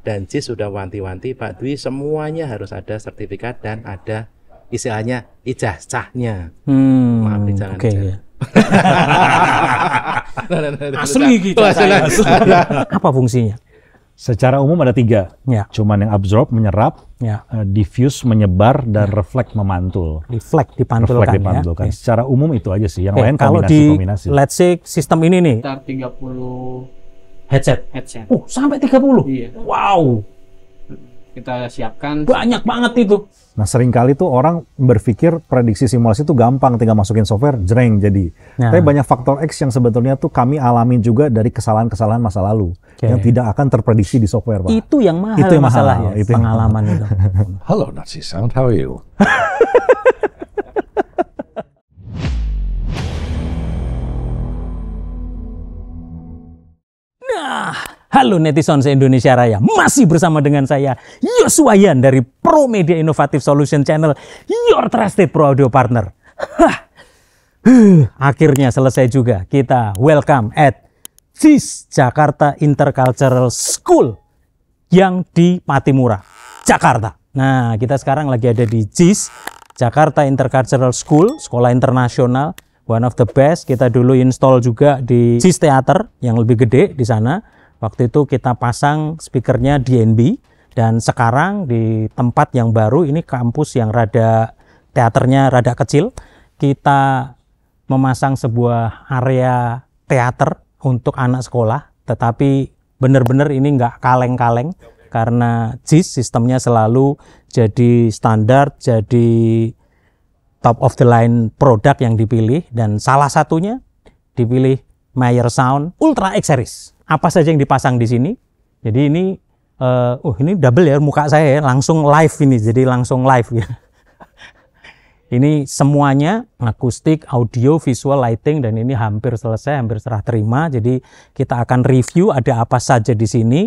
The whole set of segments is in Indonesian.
dan JIS sudah wanti-wanti Pak Dwi semuanya harus ada sertifikat dan ada istilahnya ijazahnya. Maaf nih jangan. Oke. Asli gitu. Apa fungsinya? Secara umum ada 3. Ya. Cuman yang absorb, menyerap, Ya. diffuse, menyebar, dan reflect, memantul. Reflect, dipantulkan, dipantulkan. ya. Secara umum itu aja sih. Yang lain kalau kombinasi-kombinasi. let's say sistem ini nih. Sekitar 30 Headset. headset. Sampai 30? Iya. Wow. Kita siapkan. Banyak banget itu. Nah, seringkali tuh orang berpikir prediksi simulasi itu gampang, tinggal masukin software, jreng jadi. Nah. Tapi banyak faktor X yang sebetulnya tuh kami alami juga dari kesalahan-kesalahan masa lalu. Yang tidak akan terprediksi di software, Pak. Itu yang mahal, Itu yang mahal, masalahnya, itu yang pengalaman itu. Hello, Nazi Sound. How are you? Halo netizen se-Indonesia Raya, masih bersama dengan saya Yoswayan dari Pro Media Innovative Solution Channel, your trusted pro audio partner. Akhirnya selesai juga, kita welcome at JIS Jakarta Intercultural School yang di Patimura, Jakarta. Nah, kita sekarang lagi ada di JIS Jakarta Intercultural School, sekolah internasional, one of the best. Kita dulu install juga di JIS Theater yang lebih gede di sana. Waktu itu kita pasang speakernya DNB, dan sekarang di tempat yang baru ini kampus yang rada teaternya rada kecil, kita memasang sebuah area teater untuk anak sekolah, tetapi benar-benar ini nggak kaleng-kaleng karena JIS sistemnya selalu jadi standar, jadi top of the line produk yang dipilih, dan salah satunya dipilih Meyer Sound Ultra X Series. Apa saja yang dipasang di sini? Jadi ini, ini double ya muka saya ya, langsung live ini, jadi langsung live ya. Ini semuanya akustik, audio, visual, lighting, dan ini hampir selesai, hampir serah terima. Jadi kita akan review ada apa saja di sini,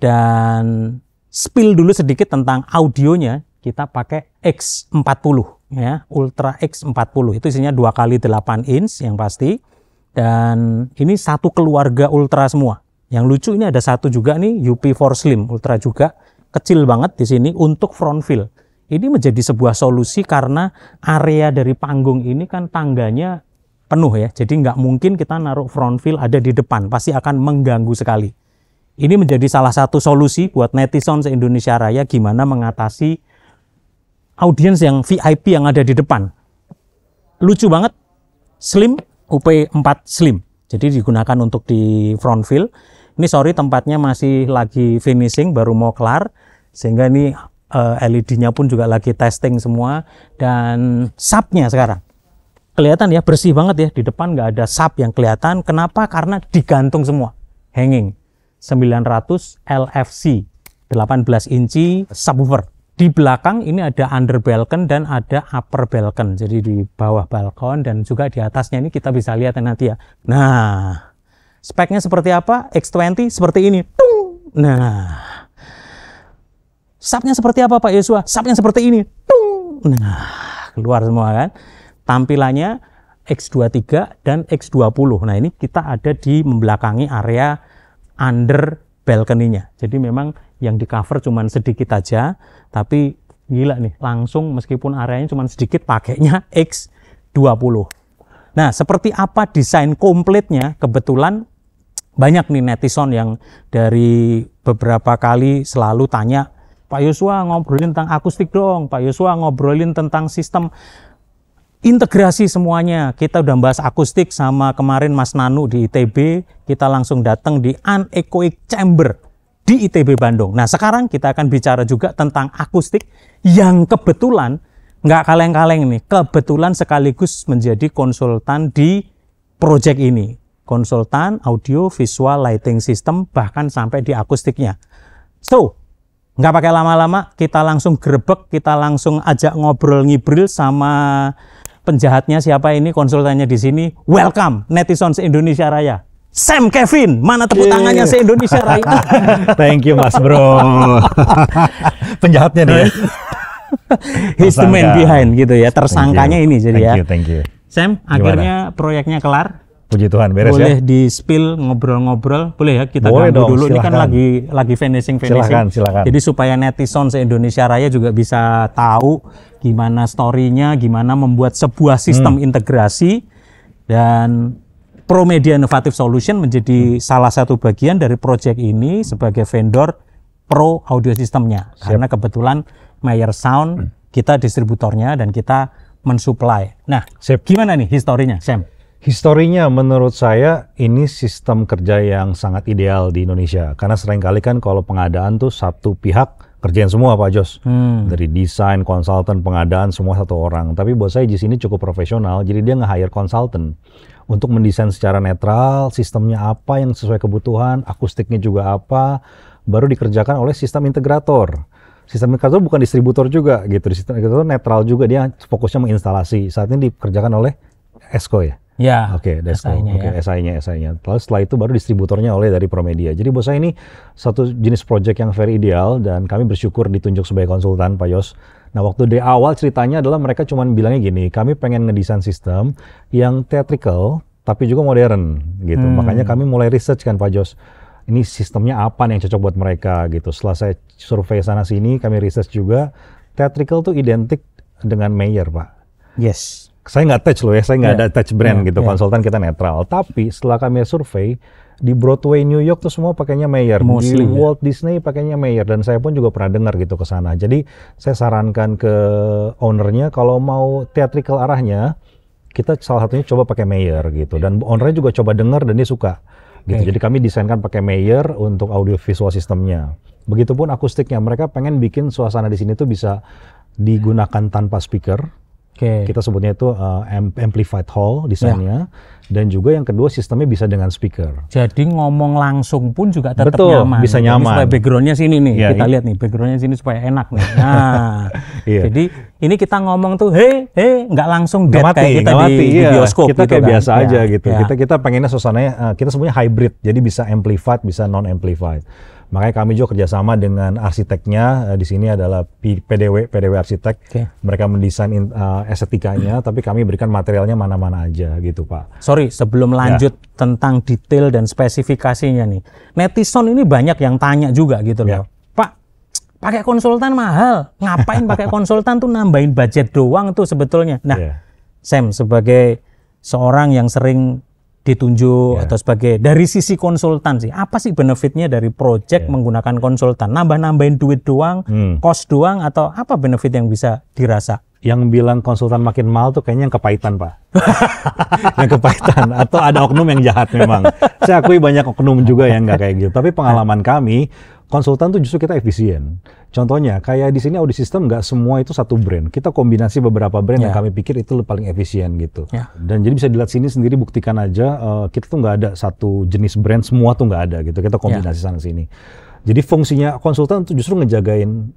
dan spill dulu sedikit tentang audionya. Kita pakai X40 ya, Ultra X40. Itu isinya 2x8 inch yang pasti. Dan ini satu keluarga Ultra semua. Yang lucu ini ada satu juga nih UP4 Slim Ultra juga, kecil banget di sini untuk front fill. Ini menjadi sebuah solusi karena area dari panggung ini kan tangganya penuh ya. Jadi nggak mungkin kita naruh front fill ada di depan, pasti akan mengganggu sekali. Ini menjadi salah satu solusi buat netizen se-Indonesia Raya gimana mengatasi audiens yang VIP yang ada di depan. Lucu banget, Slim UP4 Slim, jadi digunakan untuk di front fill. Ini sorry tempatnya masih lagi finishing, baru mau kelar, sehingga ini LED-nya pun juga lagi testing semua. Dan subnya sekarang kelihatan ya, bersih banget ya, di depan nggak ada sub yang kelihatan. Kenapa? Karena digantung semua, hanging 900 LFC 18 inci subwoofer. Di belakang ini ada under balcon dan ada upper balcon. Jadi di bawah balkon dan juga di atasnya ini kita bisa lihat nanti ya. Nah, speknya seperti apa? X20 seperti ini. Tung. Nah, subnya seperti apa Pak Yosua? Subnya seperti ini. Tung. Nah, keluar semua kan. Tampilannya X23 dan X20. Nah, ini kita ada di membelakangi area under balcony-nya. Jadi memang yang di cover cuman sedikit aja, tapi gila nih, langsung meskipun areanya cuman sedikit pakainya X20. Nah, seperti apa desain komplitnya? Kebetulan banyak nih netizen yang dari beberapa kali selalu tanya, Pak Yosua ngobrolin tentang akustik dong, Pak Yosua ngobrolin tentang sistem integrasi semuanya. Kita udah bahas akustik sama kemarin Mas Nanu di ITB, kita langsung datang di Anechoic Chamber di ITB Bandung. Nah, sekarang kita akan bicara juga tentang akustik yang kebetulan nggak kaleng-kaleng nih, kebetulan sekaligus menjadi konsultan di project ini. Konsultan audio, visual, lighting system, bahkan sampai di akustiknya. So, nggak pakai lama-lama, kita langsung grebek, kita langsung ajak ngobrol-ngibril sama penjahatnya siapa ini, konsultannya di sini. Welcome netizen se-Indonesia Raya, Sam Kevin. Mana tepuk tangannya se-Indonesia Raya? Thank you Mas Bro. Penjahatnya nih. He's the man behind gitu ya, tersangkanya ini jadi ya. Thank you. Sam, akhirnya proyeknya kelar. Puji Tuhan, beres boleh ya. di spill ngobrol-ngobrol, boleh ya kita Boleh ganggu dong, dulu. Ini kan silakan. lagi finishing. Silakan. Jadi supaya netizen se-Indonesia Raya juga bisa tahu gimana story-nya, gimana membuat sebuah sistem integrasi, dan Promedia Innovative Solution menjadi salah satu bagian dari proyek ini sebagai vendor pro audio sistemnya. Karena kebetulan Mayer Sound kita distributornya dan kita mensuplai. Nah, gimana nih historinya, Sam? Historinya menurut saya ini sistem kerja yang sangat ideal di Indonesia. Karena seringkali kan kalau pengadaan tuh satu pihak kerjain semua Pak Jos. Dari desain, konsultan, pengadaan semua satu orang. Tapi buat saya di sini cukup profesional, jadi dia nge-hire konsultan untuk mendesain secara netral, sistemnya apa yang sesuai kebutuhan, akustiknya juga apa, baru dikerjakan oleh sistem integrator. Sistem integrator bukan distributor juga gitu. Sistem integrator netral juga, dia fokusnya menginstalasi. Saat ini dikerjakan oleh ESCO ya. Ya, Oke, Desco. SI-nya SI-nya. Lalu setelah itu baru distributornya oleh dari Promedia. Jadi buat saya ini satu jenis project yang very ideal dan kami bersyukur ditunjuk sebagai konsultan Pak Yos. Nah, waktu di awal ceritanya adalah mereka cuma bilangnya gini, kami pengen ngedesain sistem yang theatrical tapi juga modern gitu. Makanya kami mulai research kan Pak Jos. Ini sistemnya apa nih yang cocok buat mereka gitu. Setelah saya survei sana sini, kami research juga, theatrical tuh identik dengan Mayer Pak. Yes. Saya nggak touch loh ya, saya nggak ada touch brand gitu, konsultan kita netral. Tapi setelah kami survei, di Broadway New York tuh semua pakainya Mayer, di Walt Disney pakainya Mayer, dan saya pun juga pernah dengar gitu ke sana. Jadi saya sarankan ke ownernya kalau mau theatrical arahnya, kita salah satunya coba pakai Mayer gitu. Dan ownernya juga coba dengar dan dia suka gitu. Jadi kami desainkan pakai Mayer untuk audio visual sistemnya. Begitupun akustiknya, mereka pengen bikin suasana di sini tuh bisa digunakan tanpa speaker. Kita sebutnya itu amplified hall desainnya, dan juga yang kedua sistemnya bisa dengan speaker. Jadi ngomong langsung pun juga tetap Betul, nyaman. bisa nyaman. Supaya backgroundnya sini nih, Ya, kita lihat nih backgroundnya sini supaya enak nih. Nah, jadi ini kita ngomong tuh, nggak langsung dead kayak kita di bioskop. Kita gitu kayak kan. biasa aja gitu. Kita pengennya suasananya kita sebutnya hybrid, jadi bisa amplified, bisa non amplified. Makanya kami juga kerjasama dengan arsiteknya. Di sini adalah PDW Arsitek. Mereka mendesain estetikanya, tapi kami berikan materialnya mana-mana aja gitu Pak. Sorry, sebelum lanjut tentang detail dan spesifikasinya nih, netizen ini banyak yang tanya juga gitu loh. Pak, pakai konsultan mahal, ngapain pakai konsultan tuh nambahin budget doang tuh sebetulnya. Nah, Sam sebagai seorang yang sering ditunjuk atau sebagai dari sisi konsultan sih, apa sih benefitnya dari project menggunakan konsultan? Nambah-nambahin duit doang, cost doang, atau apa benefit yang bisa dirasa? Yang bilang konsultan makin mahal tuh kayaknya yang kepahitan Pak. Yang kepahitan, atau ada oknum yang jahat memang. Saya akui banyak oknum juga yang nggak kayak gitu. Tapi pengalaman kami, konsultan tuh justru kita efisien. Contohnya, kayak di sini audio system nggak semua itu satu brand. Kita kombinasi beberapa brand yang kami pikir itu paling efisien gitu. Dan jadi bisa dilihat sini sendiri, buktikan aja, kita tuh nggak ada satu jenis brand, semua tuh nggak ada gitu. Kita kombinasi sana sini. Jadi fungsinya konsultan tuh justru ngejagain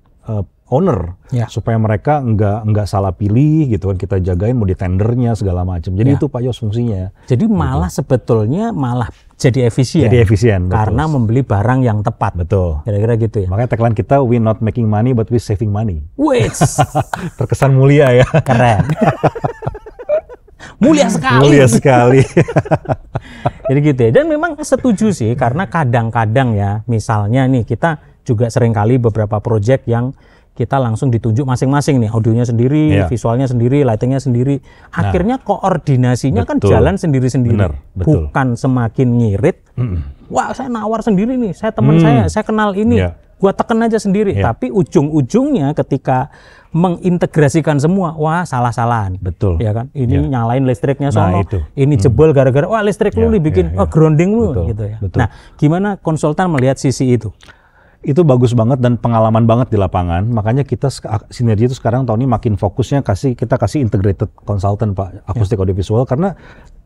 owner supaya mereka nggak salah pilih gitu kan, kita jagain mau di tendernya segala macam. Jadi itu Pak Yos fungsinya. Jadi malah sebetulnya malah jadi efisien. Jadi efisien karena membeli barang yang tepat. Betul. Kira-kira gitu ya. Makanya tagline kita, we not making money but we saving money. Wait. Terkesan mulia ya. Keren. Mulia sekali. Mulia sekali. Jadi gitu ya. Dan memang setuju sih, karena kadang-kadang ya, misalnya nih kita juga seringkali beberapa project yang kita langsung ditunjuk masing-masing nih, audionya sendiri, visualnya sendiri, lightingnya sendiri. Akhirnya koordinasinya kan jalan sendiri-sendiri. Bukan semakin ngirit. Wah, saya nawar sendiri nih, saya teman saya kenal ini. Gua teken aja sendiri. Tapi ujung-ujungnya ketika mengintegrasikan semua, wah salah-salahan. Betul. Ya kan? Ini nyalain listriknya sono, ini jebol gara-gara wah listrik lu dibikin grounding lu gitu ya. Nah, gimana konsultan melihat sisi itu? Itu bagus banget dan pengalaman banget di lapangan. Makanya kita Sinergi itu sekarang tahun ini makin fokusnya kita kasih integrated consultant Pak, akustik audiovisual, karena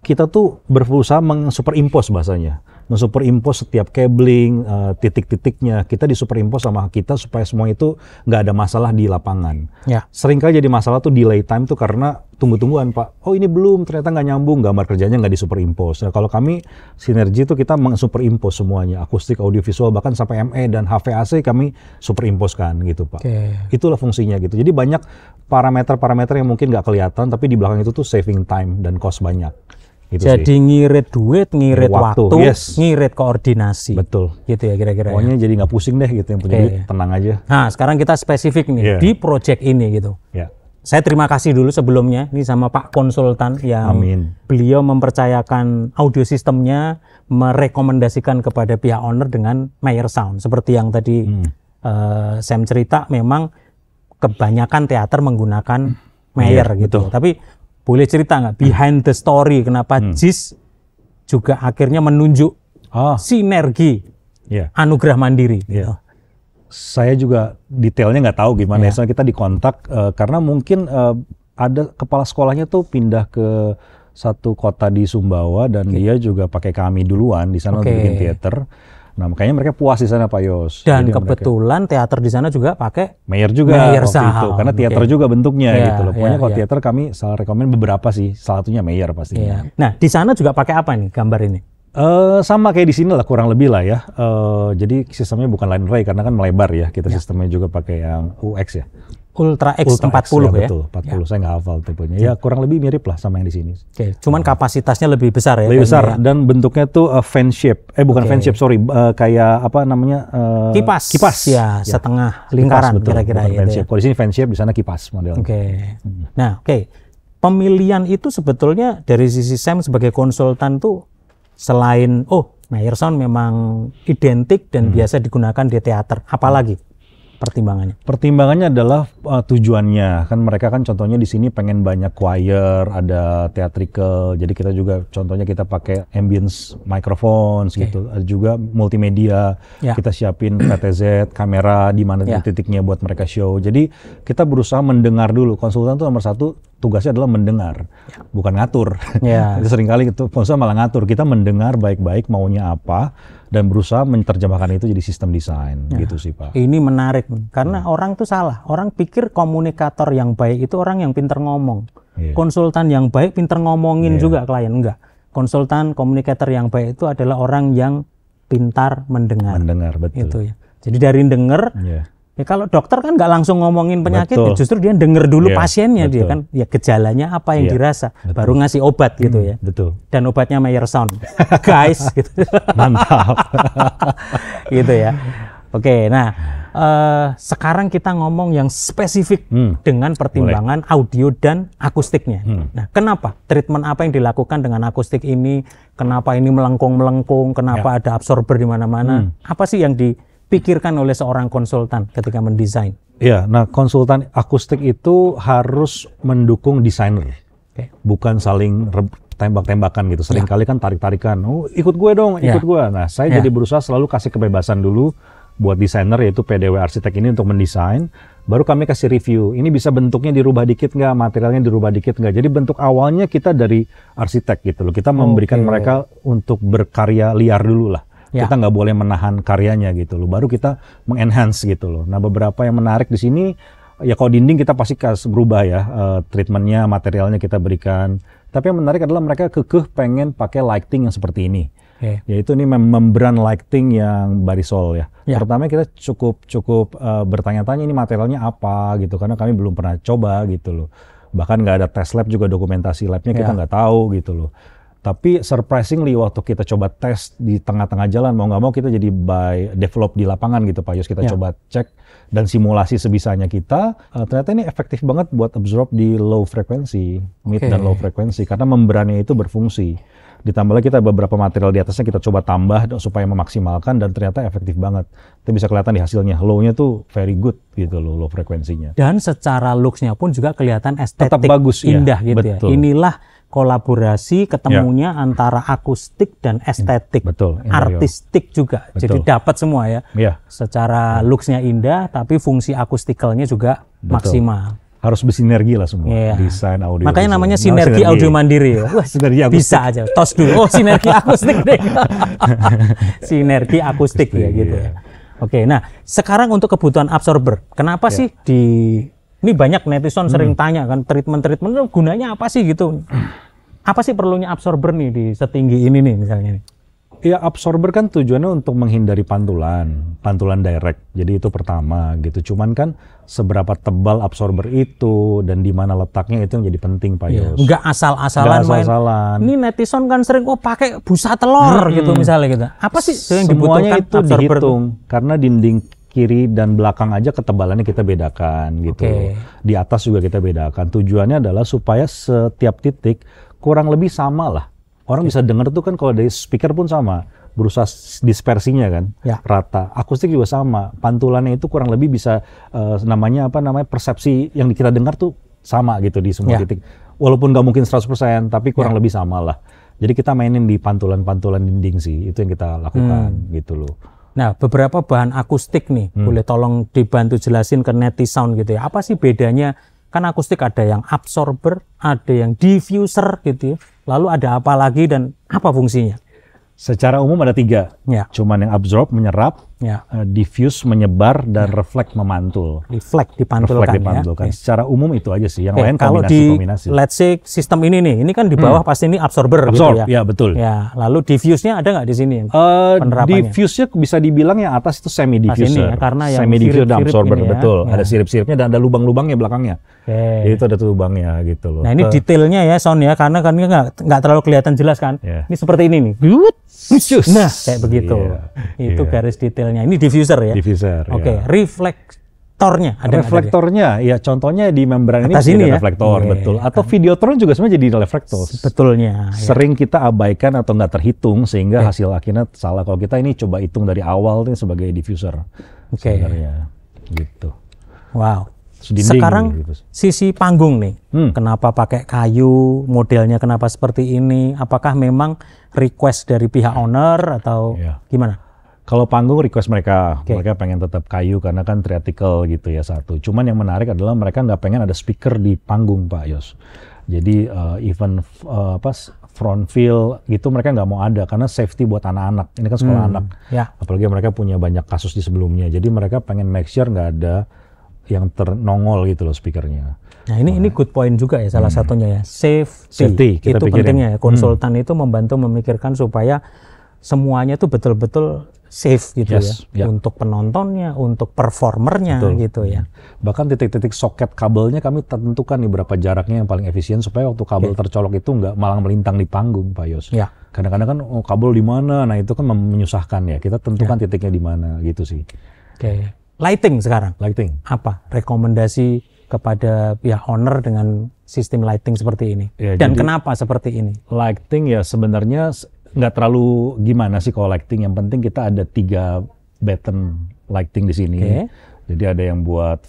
kita tuh berusaha mensuperimpose bahasanya. Mensuperimpose setiap cabling, titik-titiknya, kita disuperimpose sama kita supaya semua itu nggak ada masalah di lapangan. Seringkali jadi masalah tuh delay time tuh karena tunggu-tungguan Pak. Oh ini belum, ternyata nggak nyambung, gambar kerjanya nggak disuperimpose. Nah, kalau kami Sinergi itu kita mensuperimpose semuanya, akustik, audiovisual, bahkan sampai ME dan HVAC kami superimposekan gitu Pak. Itulah fungsinya gitu. Jadi banyak parameter-parameter yang mungkin nggak kelihatan, tapi di belakang itu tuh saving time dan cost banyak. Gitu jadi sih. ngirit duit, ngirit waktu, yes. ngirit koordinasi. Betul. Gitu ya kira-kira. Pokoknya jadi nggak pusing deh gitu, yang punya duit tenang aja. Nah, sekarang kita spesifik nih di project ini gitu. Ya. Saya terima kasih dulu sebelumnya ini sama Pak Konsultan yang beliau mempercayakan audio sistemnya, merekomendasikan kepada pihak owner dengan Meyer Sound. Seperti yang tadi Sam cerita, memang kebanyakan teater menggunakan Meyer gitu. Tapi boleh cerita nggak behind the story kenapa JIS juga akhirnya menunjuk sinergi Anugerah Mandiri? Gitu. Saya juga detailnya nggak tahu gimana. Soalnya kita dikontak karena mungkin ada kepala sekolahnya tuh pindah ke satu kota di Sumbawa dan dia juga pakai kami duluan di sana untuk bikin teater. Nah, makanya mereka puas di sana, Pak Yos. Dan jadi kebetulan teater di sana juga pakai Meyer juga Meyer waktu itu, karena teater juga bentuknya gitu loh. Pokoknya kalau teater kami salah rekomend beberapa sih, salah satunya Meyer pastinya. Nah, di sana juga pakai apa nih gambar ini? Sama kayak di sini lah, kurang lebih lah ya. Jadi sistemnya bukan line array karena kan melebar ya. Kita sistemnya juga pakai yang UX ya. Ultra X 40 ya? Betul, 40. Saya nggak hafal tipenya. Ya kurang lebih mirip lah sama yang di sini. Cuman kapasitasnya lebih besar ya? Lebih besar dan bentuknya tuh fan shape. Bukan fan shape, sorry. Kayak apa namanya? Kipas. Ya. Setengah lingkaran kira-kira ya. Kalau di sini fan shape, di sana kipas modelnya. Nah, pemilihan itu sebetulnya dari sisi Sam sebagai konsultan tuh selain Meyer Sound memang identik dan biasa digunakan di teater, apalagi pertimbangannya? Pertimbangannya adalah tujuannya. Kan mereka kan contohnya di sini pengen banyak choir, ada theatrical. Jadi kita juga contohnya kita pakai ambience microphones gitu. Ada juga multimedia. Kita siapin PTZ, kamera di mana titiknya buat mereka show. Jadi kita berusaha mendengar dulu. Konsultan tuh nomor satu tugasnya adalah mendengar, bukan ngatur. Seringkali itu konsultan malah ngatur. Kita mendengar baik-baik maunya apa dan berusaha menerjemahkan itu jadi sistem desain gitu sih, Pak. Ini menarik karena orang tuh salah. Orang pikir komunikator yang baik itu orang yang pinter ngomong. Konsultan yang baik pinter ngomongin juga klien, enggak. Konsultan komunikator yang baik itu adalah orang yang pintar mendengar. Mendengar, betul. Itu ya. Jadi dari denger ya kalau dokter kan nggak langsung ngomongin penyakit, justru dia denger dulu pasiennya, dia kan ya gejalanya apa yang dirasa, baru ngasih obat gitu ya. Betul. Dan obatnya Meyer Sound, guys. Gitu. Mantap. Gitu ya. Oke, nah sekarang kita ngomong yang spesifik dengan pertimbangan audio dan akustiknya. Nah, kenapa treatment apa yang dilakukan dengan akustik ini? Kenapa ini melengkung-melengkung? Kenapa ada absorber di mana-mana? Apa sih yang dipikirkan oleh seorang konsultan ketika mendesain? Iya, nah konsultan akustik itu harus mendukung desainer, bukan saling tembak-tembakan gitu. Seringkali kan tarik-tarikan, ikut gue dong, ikut gue. Nah, saya jadi berusaha selalu kasih kebebasan dulu buat desainer, yaitu PDW Arsitek ini untuk mendesain. Baru kami kasih review, ini bisa bentuknya dirubah dikit nggak, materialnya dirubah dikit nggak. Jadi bentuk awalnya kita dari arsitek gitu loh. Kita memberikan mereka untuk berkarya liar dulu lah. Kita nggak boleh menahan karyanya gitu loh. Baru kita mengenhance gitu loh. Nah, beberapa yang menarik di sini ya, kalau dinding kita pasti berubah ya, treatmentnya, materialnya kita berikan. Tapi yang menarik adalah mereka kekeh pengen pakai lighting yang seperti ini. Yaitu ini membran lighting yang barisol ya. Pertama kita cukup bertanya-tanya ini materialnya apa gitu, karena kami belum pernah coba gitu loh. Bahkan nggak ada tes lab juga, dokumentasi labnya kita nggak tahu gitu loh. Tapi surprisingly waktu kita coba tes di tengah-tengah jalan, mau nggak mau kita jadi develop di lapangan gitu Pak Yos. Kita coba cek dan simulasi sebisanya kita, ternyata ini efektif banget buat absorb di low frekuensi, mid dan low frekuensi, karena membrannya itu berfungsi. Ditambah lagi kita beberapa material di atasnya kita coba tambah supaya memaksimalkan, dan ternyata efektif banget. Itu bisa kelihatan di hasilnya, low-nya tuh very good gitu loh, low frekuensinya. Dan secara looks-nya pun juga kelihatan estetik, tetap bagus, indah gitu ya. Inilah kolaborasi ketemunya antara akustik dan estetik, artistik juga. Jadi dapat semua ya. Secara looks-nya indah, tapi fungsi akustikalnya juga maksimal. Harus bersinergi lah semua, desain audio. Makanya namanya sinergi audio mandiri ya. Wah, sinergi akustik. Bisa aja, tos dulu. Oh, sinergi akustik deh. Sinergi akustik ya gitu ya. Oke, nah sekarang untuk kebutuhan absorber, kenapa sih ini banyak netizen sering tanya kan, treatment gunanya apa sih gitu? Apa sih perlunya absorber nih di setinggi ini nih misalnya nih? Ya, absorber kan tujuannya untuk menghindari pantulan direct. Jadi itu pertama gitu. Cuman kan seberapa tebal absorber itu dan di mana letaknya itu yang jadi penting, Pak Yos. Nggak asal-asalan main. Ini netizen kan sering pakai busa telur gitu misalnya gitu. Apa sih yang dibutuhkan itu absorber dihitung karena dinding kiri dan belakang aja ketebalannya kita bedakan gitu. Di atas juga kita bedakan. Tujuannya adalah supaya setiap titik kurang lebih sama lah. Orang bisa dengar tuh kan kalau dari speaker pun sama, berusaha dispersinya kan, rata. Akustik juga sama, pantulannya itu kurang lebih bisa namanya persepsi yang kita dengar tuh sama gitu di semua titik. Walaupun nggak mungkin 100%, tapi kurang lebih sama lah. Jadi kita mainin di pantulan-pantulan dinding sih, itu yang kita lakukan gitu loh. Nah, beberapa bahan akustik nih, boleh tolong dibantu jelasin ke Netisound gitu ya. Apa sih bedanya? Kan akustik ada yang absorber, ada yang diffuser gitu ya. Lalu ada apa lagi dan apa fungsinya? Secara umum ada 3. Cuman yang absorb, menyerap, diffuse, menyebar, dan reflect, memantul. Reflect, dipantulkan. Secara umum itu aja sih. Yang lain kalau kombinasi. Let's say sistem ini ini kan di bawah pasti ini absorber gitu ya. Ya, betul. Ya, lalu diffuse-nya ada nggak di sini? Penerapannya? Diffuse-nya bisa dibilang yang atas itu semi diffuser. Karena yang semi diffuser ada absorber, betul. Ada sirip-siripnya dan ada lubang-lubangnya belakangnya. Jadi itu ada lubangnya gitu loh. Nah, ini detailnya ya Sound ya, karena kan nggak terlalu kelihatan jelas kan. Ini seperti ini nih. Nah, kayak begitu. Itu garis detailnya. Ini diffuser ya. Diffuser. Reflektornya ada. Reflektornya, ya contohnya di membran ini ada reflektor, betul. Atau Videotron juga sebenarnya jadi reflektor. Betulnya. Sering kita abaikan atau nggak terhitung sehingga hasil akhirnya salah. Kalau kita ini coba hitung dari awal ini sebagai diffuser. Sebenarnya gitu. Wow. Sekarang gitu. Sisi panggung nih, kenapa pakai kayu, modelnya kenapa seperti ini? Apakah memang request dari pihak owner atau gimana? Kalau panggung request mereka pengen tetap kayu karena kan theatrical gitu ya satu. Cuman yang menarik adalah mereka nggak pengen ada speaker di panggung, Pak Yos. Jadi even front fill gitu mereka nggak mau ada karena safety buat anak-anak. Ini kan sekolah anak, apalagi mereka punya banyak kasus di sebelumnya. Jadi mereka pengen make sure nggak ada yang ternongol gitu loh speakernya. Nah ini good point juga ya salah satunya ya, safety kita itu pikirin. pentingnya ya. Konsultan itu membantu memikirkan supaya semuanya itu betul-betul safe gitu ya, untuk penontonnya, untuk performernya gitu ya. Bahkan titik-titik soket kabelnya kami tentukan nih berapa jaraknya yang paling efisien supaya waktu kabel tercolok itu nggak malang melintang di panggung, Pak Yos. Kadang-kadang kan kabel di mana, nah itu kan menyusahkan ya. Kita tentukan titiknya di mana gitu sih. Lighting sekarang. Lighting. Apa rekomendasi kepada pihak owner dengan sistem lighting seperti ini? Dan kenapa seperti ini? Lighting ya sebenarnya nggak terlalu gimana sih kalau lighting. Yang penting kita ada 3 button lighting di sini. Jadi ada yang buat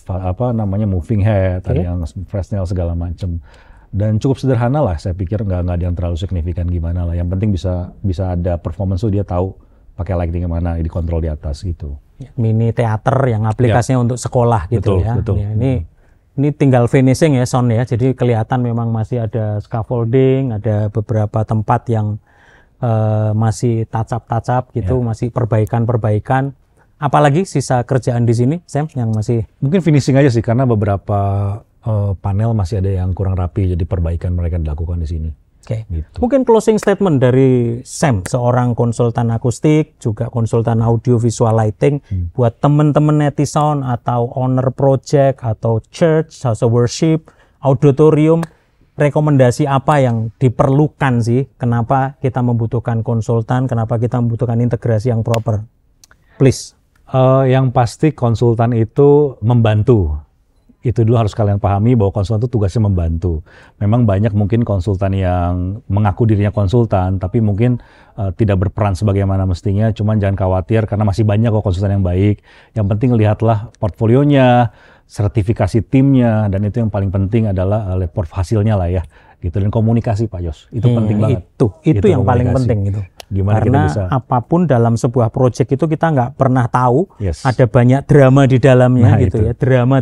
moving head, ada yang Fresnel segala macam. Dan cukup sederhana lah. Saya pikir nggak ada yang terlalu signifikan gimana lah. Yang penting bisa ada performance tuh dia tahu pakai lighting yang mana, dikontrol di atas gitu. Mini teater yang aplikasinya untuk sekolah gitu betul. Ya. Ini tinggal finishing ya Sound ya. Jadi kelihatan memang masih ada scaffolding, ada beberapa tempat yang masih touch-up gitu, masih perbaikan. Apalagi sisa kerjaan di sini, Sam, yang masih mungkin finishing aja sih karena beberapa panel masih ada yang kurang rapi, jadi perbaikan mereka dilakukan di sini. Gitu. Mungkin closing statement dari Sam, seorang konsultan akustik, juga konsultan audio visual lighting, buat teman-teman Netisound atau owner project atau church, house of worship, auditorium, rekomendasi apa yang diperlukan sih? Kenapa kita membutuhkan konsultan? Kenapa kita membutuhkan integrasi yang proper? Please. Yang pasti konsultan itu membantu. Itu dulu harus kalian pahami bahwa konsultan itu tugasnya membantu. Memang banyak mungkin konsultan yang mengaku dirinya konsultan, tapi mungkin tidak berperan sebagaimana mestinya. Cuman jangan khawatir karena masih banyak kok konsultan yang baik. Yang penting lihatlah portfolionya, sertifikasi timnya, dan itu yang paling penting adalah report hasilnya lah ya. Gitu. Dan komunikasi Pak Yos, itu penting banget. Itu yang paling penting gitu. Gimana karena kita bisa apapun dalam sebuah proyek itu kita nggak pernah tahu ada banyak drama di dalamnya gitu ya, drama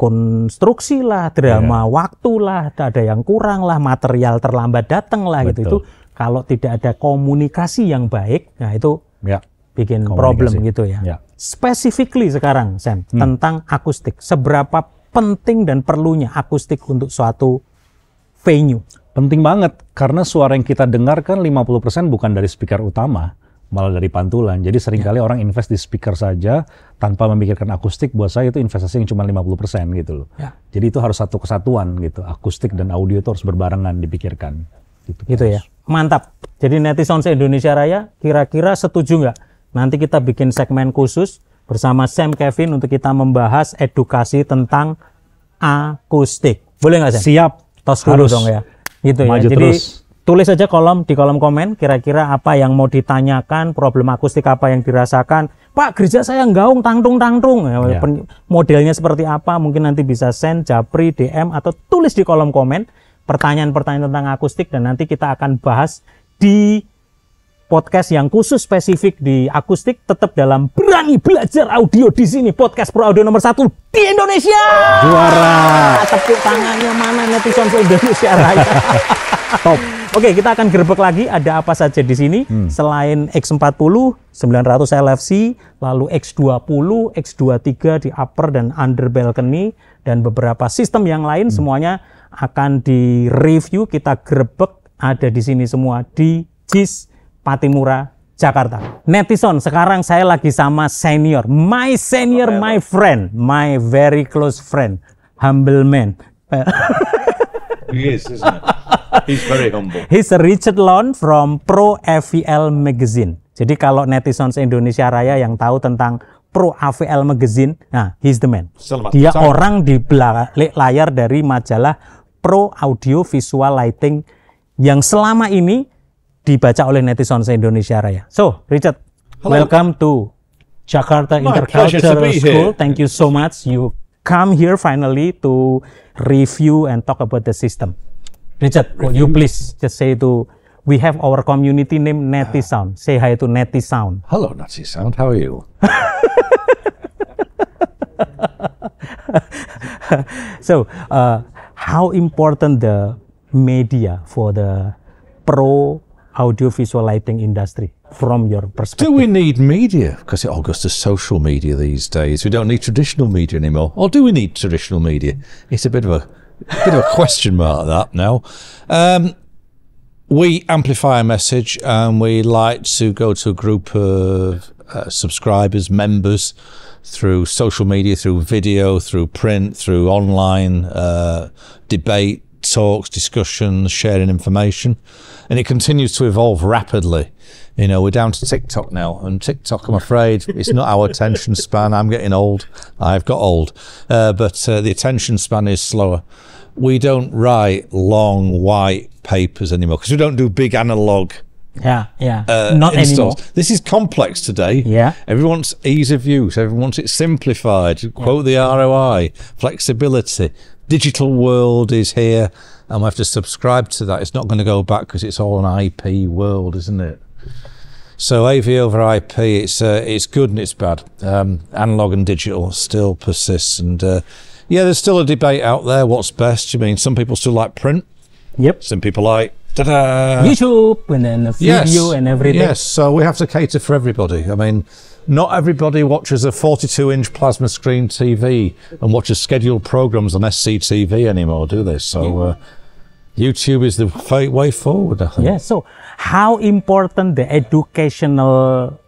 konstruksi lah, drama waktu lah, ada yang kurang lah, material terlambat datang lah gitu. Itu kalau tidak ada komunikasi yang baik, nah itu bikin problem gitu ya. Specifically sekarang Sam, tentang akustik, seberapa penting dan perlunya akustik untuk suatu venue? Penting banget, karena suara yang kita dengar kan 50% bukan dari speaker utama, malah dari pantulan. Jadi seringkali orang invest di speaker saja tanpa memikirkan akustik. Buat saya itu investasi yang cuma 50% gitu loh. Ya. Jadi itu harus satu kesatuan gitu. Akustik dan audio itu harus berbarengan dipikirkan. Gitu ya. Mantap. Jadi Netisound Indonesia Raya kira-kira setuju nggak? Nanti kita bikin segmen khusus bersama Sam Kevin untuk kita membahas edukasi tentang akustik. Boleh nggak Sam? Siap. Tos dulu dong ya. Gitu ya. Jadi terus. Tulis aja di kolom komen kira-kira apa yang mau ditanyakan, problem akustik apa yang dirasakan. Pak, gereja saya nggaung tangtung. Ya. Modelnya seperti apa? Mungkin nanti bisa send, japri, DM atau tulis di kolom komen pertanyaan-pertanyaan tentang akustik dan nanti kita akan bahas di podcast yang khusus spesifik di akustik, tetap dalam Berani Belajar Audio di sini, podcast pro audio nomor 1 di Indonesia. Juara. Tepuk tangannya mana Netisound Indonesia Raya. Top. Oke, kita akan gerbek lagi ada apa saja di sini selain X40, 900 LFC, lalu X20, X23 di upper dan under balcony dan beberapa sistem yang lain semuanya akan di-review, kita gerbek ada di sini semua di JIS Patimura, Jakarta. Netisound, sekarang saya lagi sama senior, my senior, my friend, my very close friend, humble man. He is, isn't it? He's very humble. He's Richard Lon from Pro AVL Magazine. Jadi kalau Netisound Indonesia Raya yang tahu tentang Pro AVL Magazine, nah he's the man. Dia orang di layar dari majalah Pro Audio Visual Lighting yang selama ini dibaca oleh Netisound Indonesia Raya. So, Richard, welcome to Jakarta Intercultural School. Thank you so much. You come here finally to review and talk about the system. Richard, could you please just say we have our community name Netisound. Say hi to Netisound. Hello, Netisound. How are you? So, how important the media for the pro audiovisual lighting industry from your perspective? Do we need media? Because it all goes to social media these days. We don't need traditional media anymore. Or do we need traditional media? It's a bit of a question mark that now. We amplify a message and we like to go to a group of subscribers, members, through social media, through video, through print, through online debate, talks, discussions, sharing information, and it continues to evolve rapidly. You know, we're down to TikTok now, and TikTok, I'm afraid, it's not our attention span. I'm getting old. I've got old, but the attention span is slower. We don't write long white papers anymore because we don't do big analog. Not installs. anymore. This is complex today. Yeah. Everyone wants ease of use. Everyone wants it simplified. Quote the ROI, flexibility. Digital world is here, and we have to subscribe to that. It's not going to go back because it's all an IP world, isn't it? So AV over IP, it's good and it's bad. Analog and digital still persists, and there's still a debate out there. What's best? You mean some people still like print? Yep. Some people like YouTube and then a video and everything. Yes, so we have to cater for everybody. I mean, not everybody watches a 42-inch plasma screen TV and watches scheduled programs on SCTV anymore, do they? So YouTube is the way forward, I think. Yeah, so how important the educational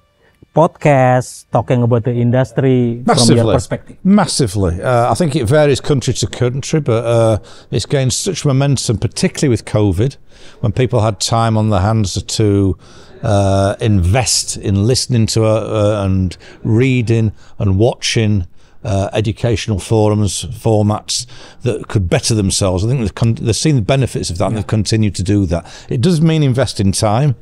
podcast talking about the industry from your perspective? Massively. I think it varies country to country, but it's gained such momentum, particularly with COVID, when people had time on their hands to invest in listening to and reading and watching educational formats that could better themselves. I think they've seen the benefits of that and they've continued to do that. It does mean invest in time.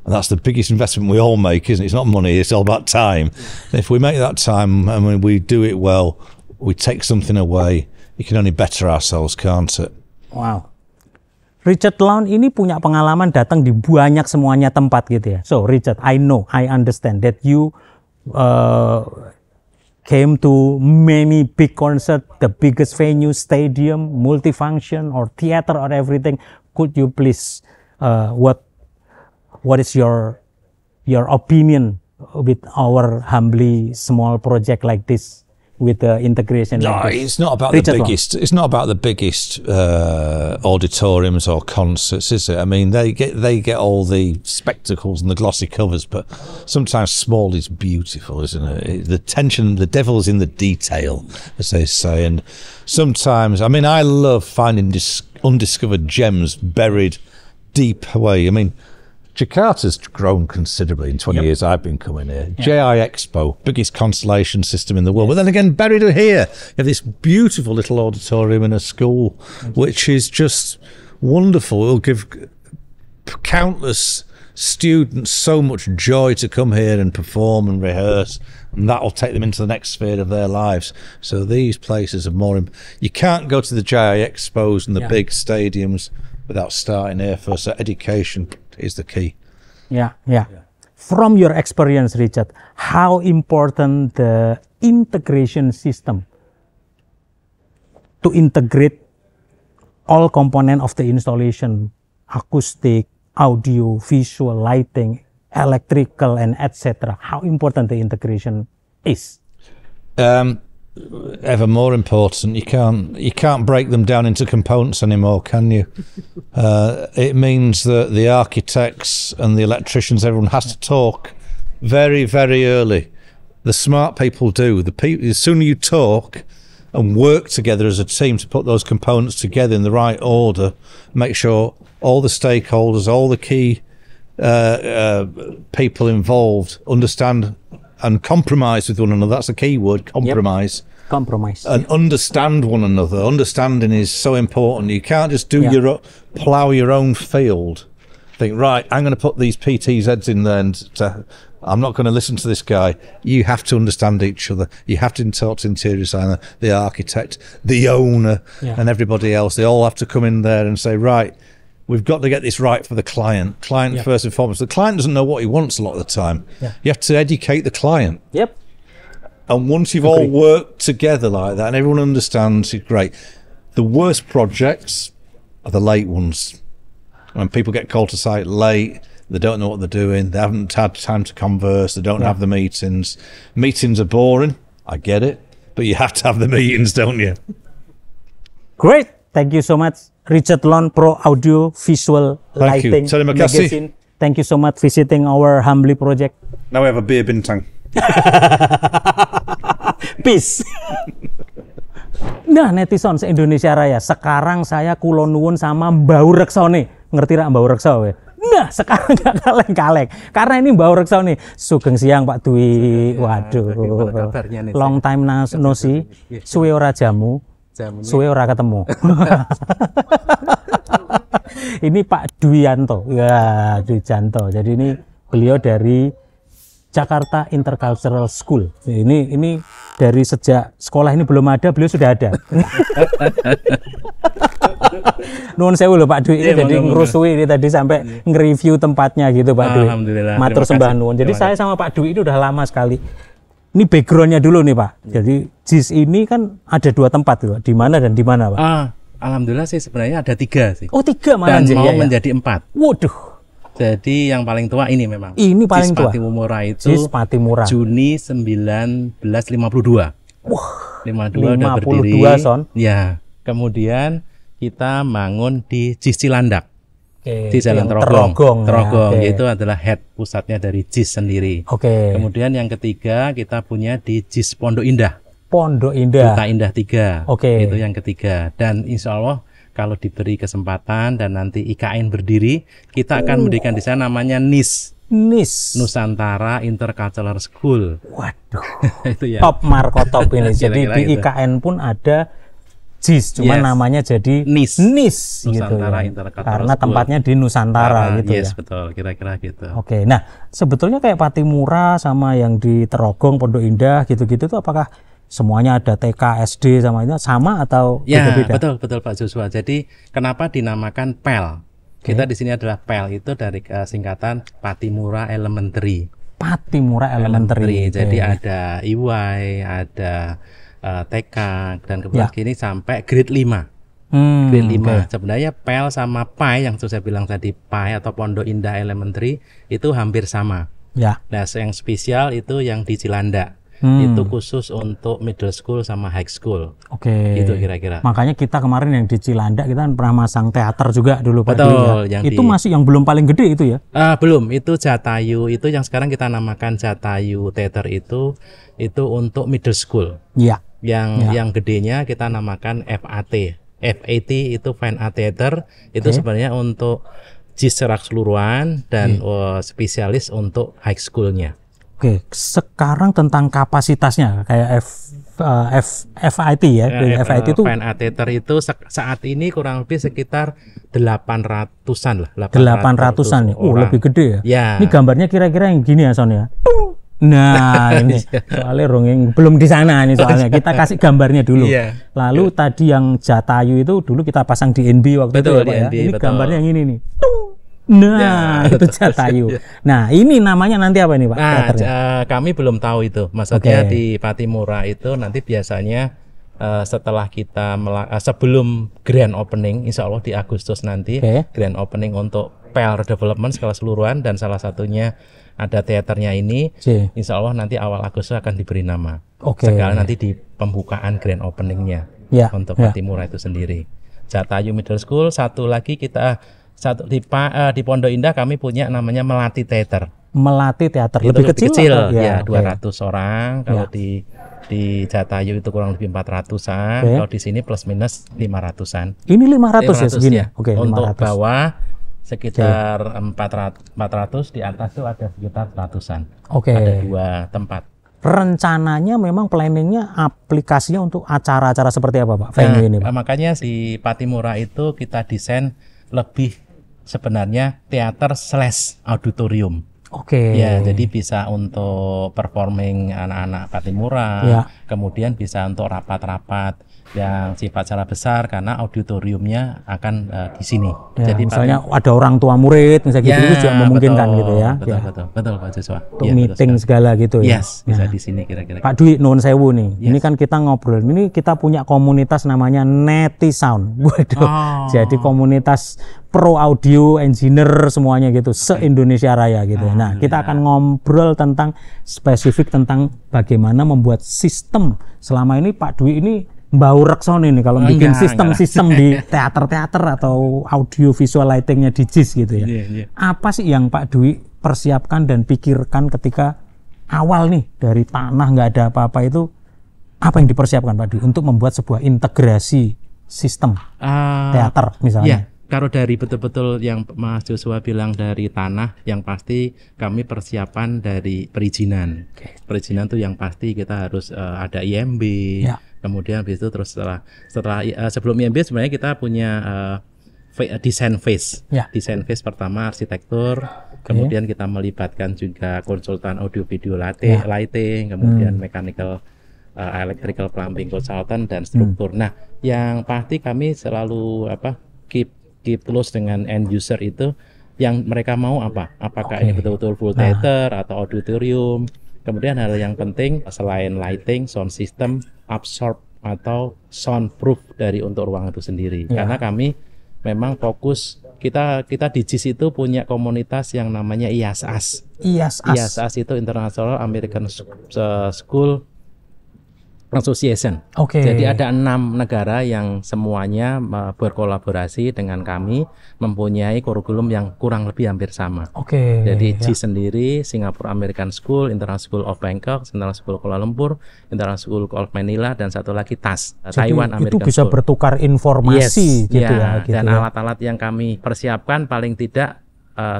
And that's the biggest investment we all make, isn't it? It's not money, it's all about time. If we make that time and when we do it well, we take something away, it can only better ourselves, can't it? Wow. Richard Lon ini punya pengalaman datang di banyak semuanya tempat gitu ya. So Richard, I understand that you came to many big concert, the biggest venue, stadium, multifunction or theater or everything. Could you please, what is your opinion with our humbly small project like this, with the integration? No, like this? it's not about Richard the Long. biggest. It's not about the biggest auditoriums or concerts, is it? I mean, they get all the spectacles and the glossy covers, but sometimes small is beautiful, isn't it? The tension, the devil's in the detail, as they say. And sometimes, I mean, I love finding undiscovered gems buried deep away. I mean, Jakarta's grown considerably in 20 years I've been coming here. JI Expo, biggest constellation system in the world. But then again, buried here, you have this beautiful little auditorium in a school, which is just wonderful. It'll give countless students so much joy to come here and perform and rehearse, and that'll take them into the next sphere of their lives. So these places are more... You can't go to the JI Expos and the big stadiums without starting here first. So education is the key. Yeah. From your experience, Richard, how important the integration system to integrate all component of the installation, acoustic, audio, visual, lighting, electrical, and etc. How important the integration is? Ever more important. You can't break them down into components anymore, can you? It means that the architects and the electricians, everyone has to talk very, very early. The smart people do. The sooner you talk and work together as a team to put those components together in the right order, make sure all the stakeholders, all the key people involved understand and compromise with one another. That's the key word, compromise. Yep. Compromise. And understand one another. Understanding is so important. You can't just do plough your own field. Think, right, I'm going to put these PTZs in there and I'm not going to listen to this guy. You have to understand each other. You have to talk to the interior designer, the architect, the owner, and everybody else. They all have to come in there and say, right, we've got to get this right for the client. Client first and foremost. The client doesn't know what he wants a lot of the time. You have to educate the client. Yep. And once you've all worked together like that and everyone understands, it's great. The worst projects are the late ones. When people get called to site late, they don't know what they're doing, they haven't had time to converse, they don't have the meetings. Meetings are boring, I get it, but you have to have the meetings, don't you? Great. Thank you so much, Richard Long, Pro Audio Visual Thank you. Lighting Terima kasih. Magazine. Thank you so much visiting our Humbly project. Now we have a beer bintang. Peace. Nah, netizen se-Indonesia Raya, sekarang saya kulo nuwun sama Mbau Reksone. Ngerti rak Mbau Reksa we? Nah, sekarang gak kaleng-kaleng. Karena ini Mbau Reksone. Sugeng siang Pak Dwi. Waduh. Long time no see. Suwe ora jamu. Suwe ora ketemu. Ini Pak Dwianto. Ya, Dwijanto. Jadi ini beliau dari Jakarta Intercultural School. Ini dari sejak sekolah ini belum ada, beliau sudah ada. Nuwun sewu lho Pak Dwi, jadi ngerusui ini tadi sampai nge-review tempatnya gitu Pak Dwi. Alhamdulillah. Matur sembah nuwun. Jadi saya sama Pak Dwi ini udah lama sekali. Ini backgroundnya dulu nih Pak. Jadi JIS ini kan ada 2 tempat tuh, di mana dan di mana Pak? Alhamdulillah sih sebenarnya ada 3 sih. Oh 3 malah. Dan mau menjadi 4. Waduh. Jadi yang paling tua ini memang. Ini paling tua. Patimura itu JIS Patimura. Juni 1952. Wah, 52 udah berdiri. Son. Ya. Kemudian kita bangun di JIS Cilandak. Di Jalan Trogong. Ya, itu adalah head pusatnya dari JIS sendiri. Kemudian yang ketiga kita punya di JIS Pondok Indah. Pondok Indah. Duta Indah 3. Itu yang ketiga. Dan insya Allah kalau diberi kesempatan dan nanti IKN berdiri, kita akan mendirikan di sana namanya NIS. Nusantara Intercultural School. Waduh. Itu ya. Top markotop ini. Jadi di IKN pun ada JIS, cuma namanya jadi NIS Nusantara gitu ya. Intercultural Karena School. tempatnya di Nusantara gitu ya. Betul, kira-kira gitu. Nah sebetulnya kayak Patimura sama yang di Trogong, Pondok Indah gitu-gitu tuh apakah semuanya ada TK, SD sama itu sama atau beda-beda? Ya, betul Pak Joshua. Jadi kenapa dinamakan PEL? Kita di sini adalah PEL itu dari singkatan Patimura Elementary. Patimura Elementary. Jadi ada EY, ada TK dan kemudian kini sampai grade 5. Grade 5. Sebenarnya PEL sama PAI yang saya bilang tadi, PAI atau Pondok Indah Elementary itu hampir sama. Nah, yang spesial itu yang di Cilandak. itu khusus untuk middle school sama high school. Itu kira-kira. Makanya kita kemarin yang di Cilandak kita kan pernah masang teater juga dulu Pak. Betul. Ya. Itu masih yang belum paling gede itu ya? Belum. Itu Jatayu. Itu yang sekarang kita namakan Jatayu Theater itu untuk middle school. Iya. Yang gedenya kita namakan FAT. FAT itu Fine Art Theater. Itu sebenarnya untuk JIS secara keseluruhan dan spesialis untuk high school-nya. Sekarang tentang kapasitasnya kayak FIT ya. FIT itu Fine Art Theater itu saat ini kurang lebih sekitar 800-an lah. 800-an. Lebih gede ya. Ya. Ini gambarnya kira-kira yang gini ya Son ya. Nah, ini soalnya rongeng belum di sana nih soalnya. Kita kasih gambarnya dulu. Lalu tadi yang Jatayu itu dulu kita pasang di NB waktu itu ya, Pak ya. Ini gambarnya yang ini nih. Nah, itu Jatayu. Nah, ini namanya nanti apa nih Pak? Kami belum tahu itu. Maksudnya di Patimura itu nanti biasanya setelah kita sebelum grand opening, insya Allah di Agustus nanti grand opening untuk PL Development skala keseluruhan dan salah satunya ada teaternya ini, insya Allah nanti awal Agustus akan diberi nama. Sekali nanti di pembukaan grand openingnya untuk Patimura itu sendiri. Jatayu Middle School, satu lagi kita di Pondok Indah kami punya namanya Melati Theater. Melati Theater lebih kecil ya 200 orang. Kalau di Jatayu itu kurang lebih 400-an. Kalau di sini plus minus 500-an. Ini 500 ya segini. Ya. Untuk 500. Bawah sekitar 400, di atas itu ada sekitar 100-an. Ada 2 tempat. Rencananya memang planningnya aplikasinya untuk acara-acara seperti apa Pak? Venue ini Pak? Makanya di Patimura itu kita desain lebih sebenarnya teater / auditorium. Ya, jadi bisa untuk performing anak-anak Patimura, kemudian bisa untuk rapat-rapat yang sifat secara besar karena auditoriumnya akan di sini. Jadi misalnya ada orang tua murid misalnya gitu itu juga memungkinkan gitu ya. Betul Pak Joshua. Untuk meeting segala gitu ya. Bisa di sini kira-kira. Pak Dwi nuwun sewu nih. Ini kan kita ngobrol. Ini kita punya komunitas namanya Neti Sound. Waduh. Jadi komunitas pro audio engineer semuanya gitu se-Indonesia Raya gitu. Nah, kita akan ngobrol tentang spesifik tentang bagaimana membuat sistem. Selama ini Pak Dwi ini bau rekson ini kalau bikin sistem-sistem di teater-teater atau audio visual lightingnya di JIS gitu ya. Apa sih yang Pak Dwi persiapkan dan pikirkan ketika awal nih dari tanah nggak ada apa-apa itu, apa yang dipersiapkan Pak Dwi untuk membuat sebuah integrasi sistem teater misalnya? Kalau dari betul-betul yang Mas Joshua bilang dari tanah, yang pasti kami persiapan dari perizinan. Perizinan tuh yang pasti kita harus ada IMB. Kemudian habis itu terus setelah sebelum IMB sebenarnya kita punya design phase. Design phase pertama arsitektur, kemudian kita melibatkan juga konsultan audio video lighting, kemudian mechanical electrical plumbing consultant dan struktur. Nah, yang pasti kami selalu keep close dengan end user itu yang mereka mau apa? Apakah ini betul-betul full theater atau auditorium? Kemudian hal yang penting selain lighting, sound system, absorb atau soundproof dari untuk ruangan itu sendiri. Karena kami memang fokus kita di JIS itu punya komunitas yang namanya IASAS. IASAS itu International American School Association. Jadi ada 6 negara yang semuanya berkolaborasi dengan kami mempunyai kurikulum yang kurang lebih hampir sama. Jadi JIS sendiri, Singapore American School, International School of Bangkok, International School Kuala Lumpur, International School of Manila, dan satu lagi TAS, Taiwan American School. Itu bisa bertukar informasi gitu ya. Dan alat-alat yang kami persiapkan paling tidak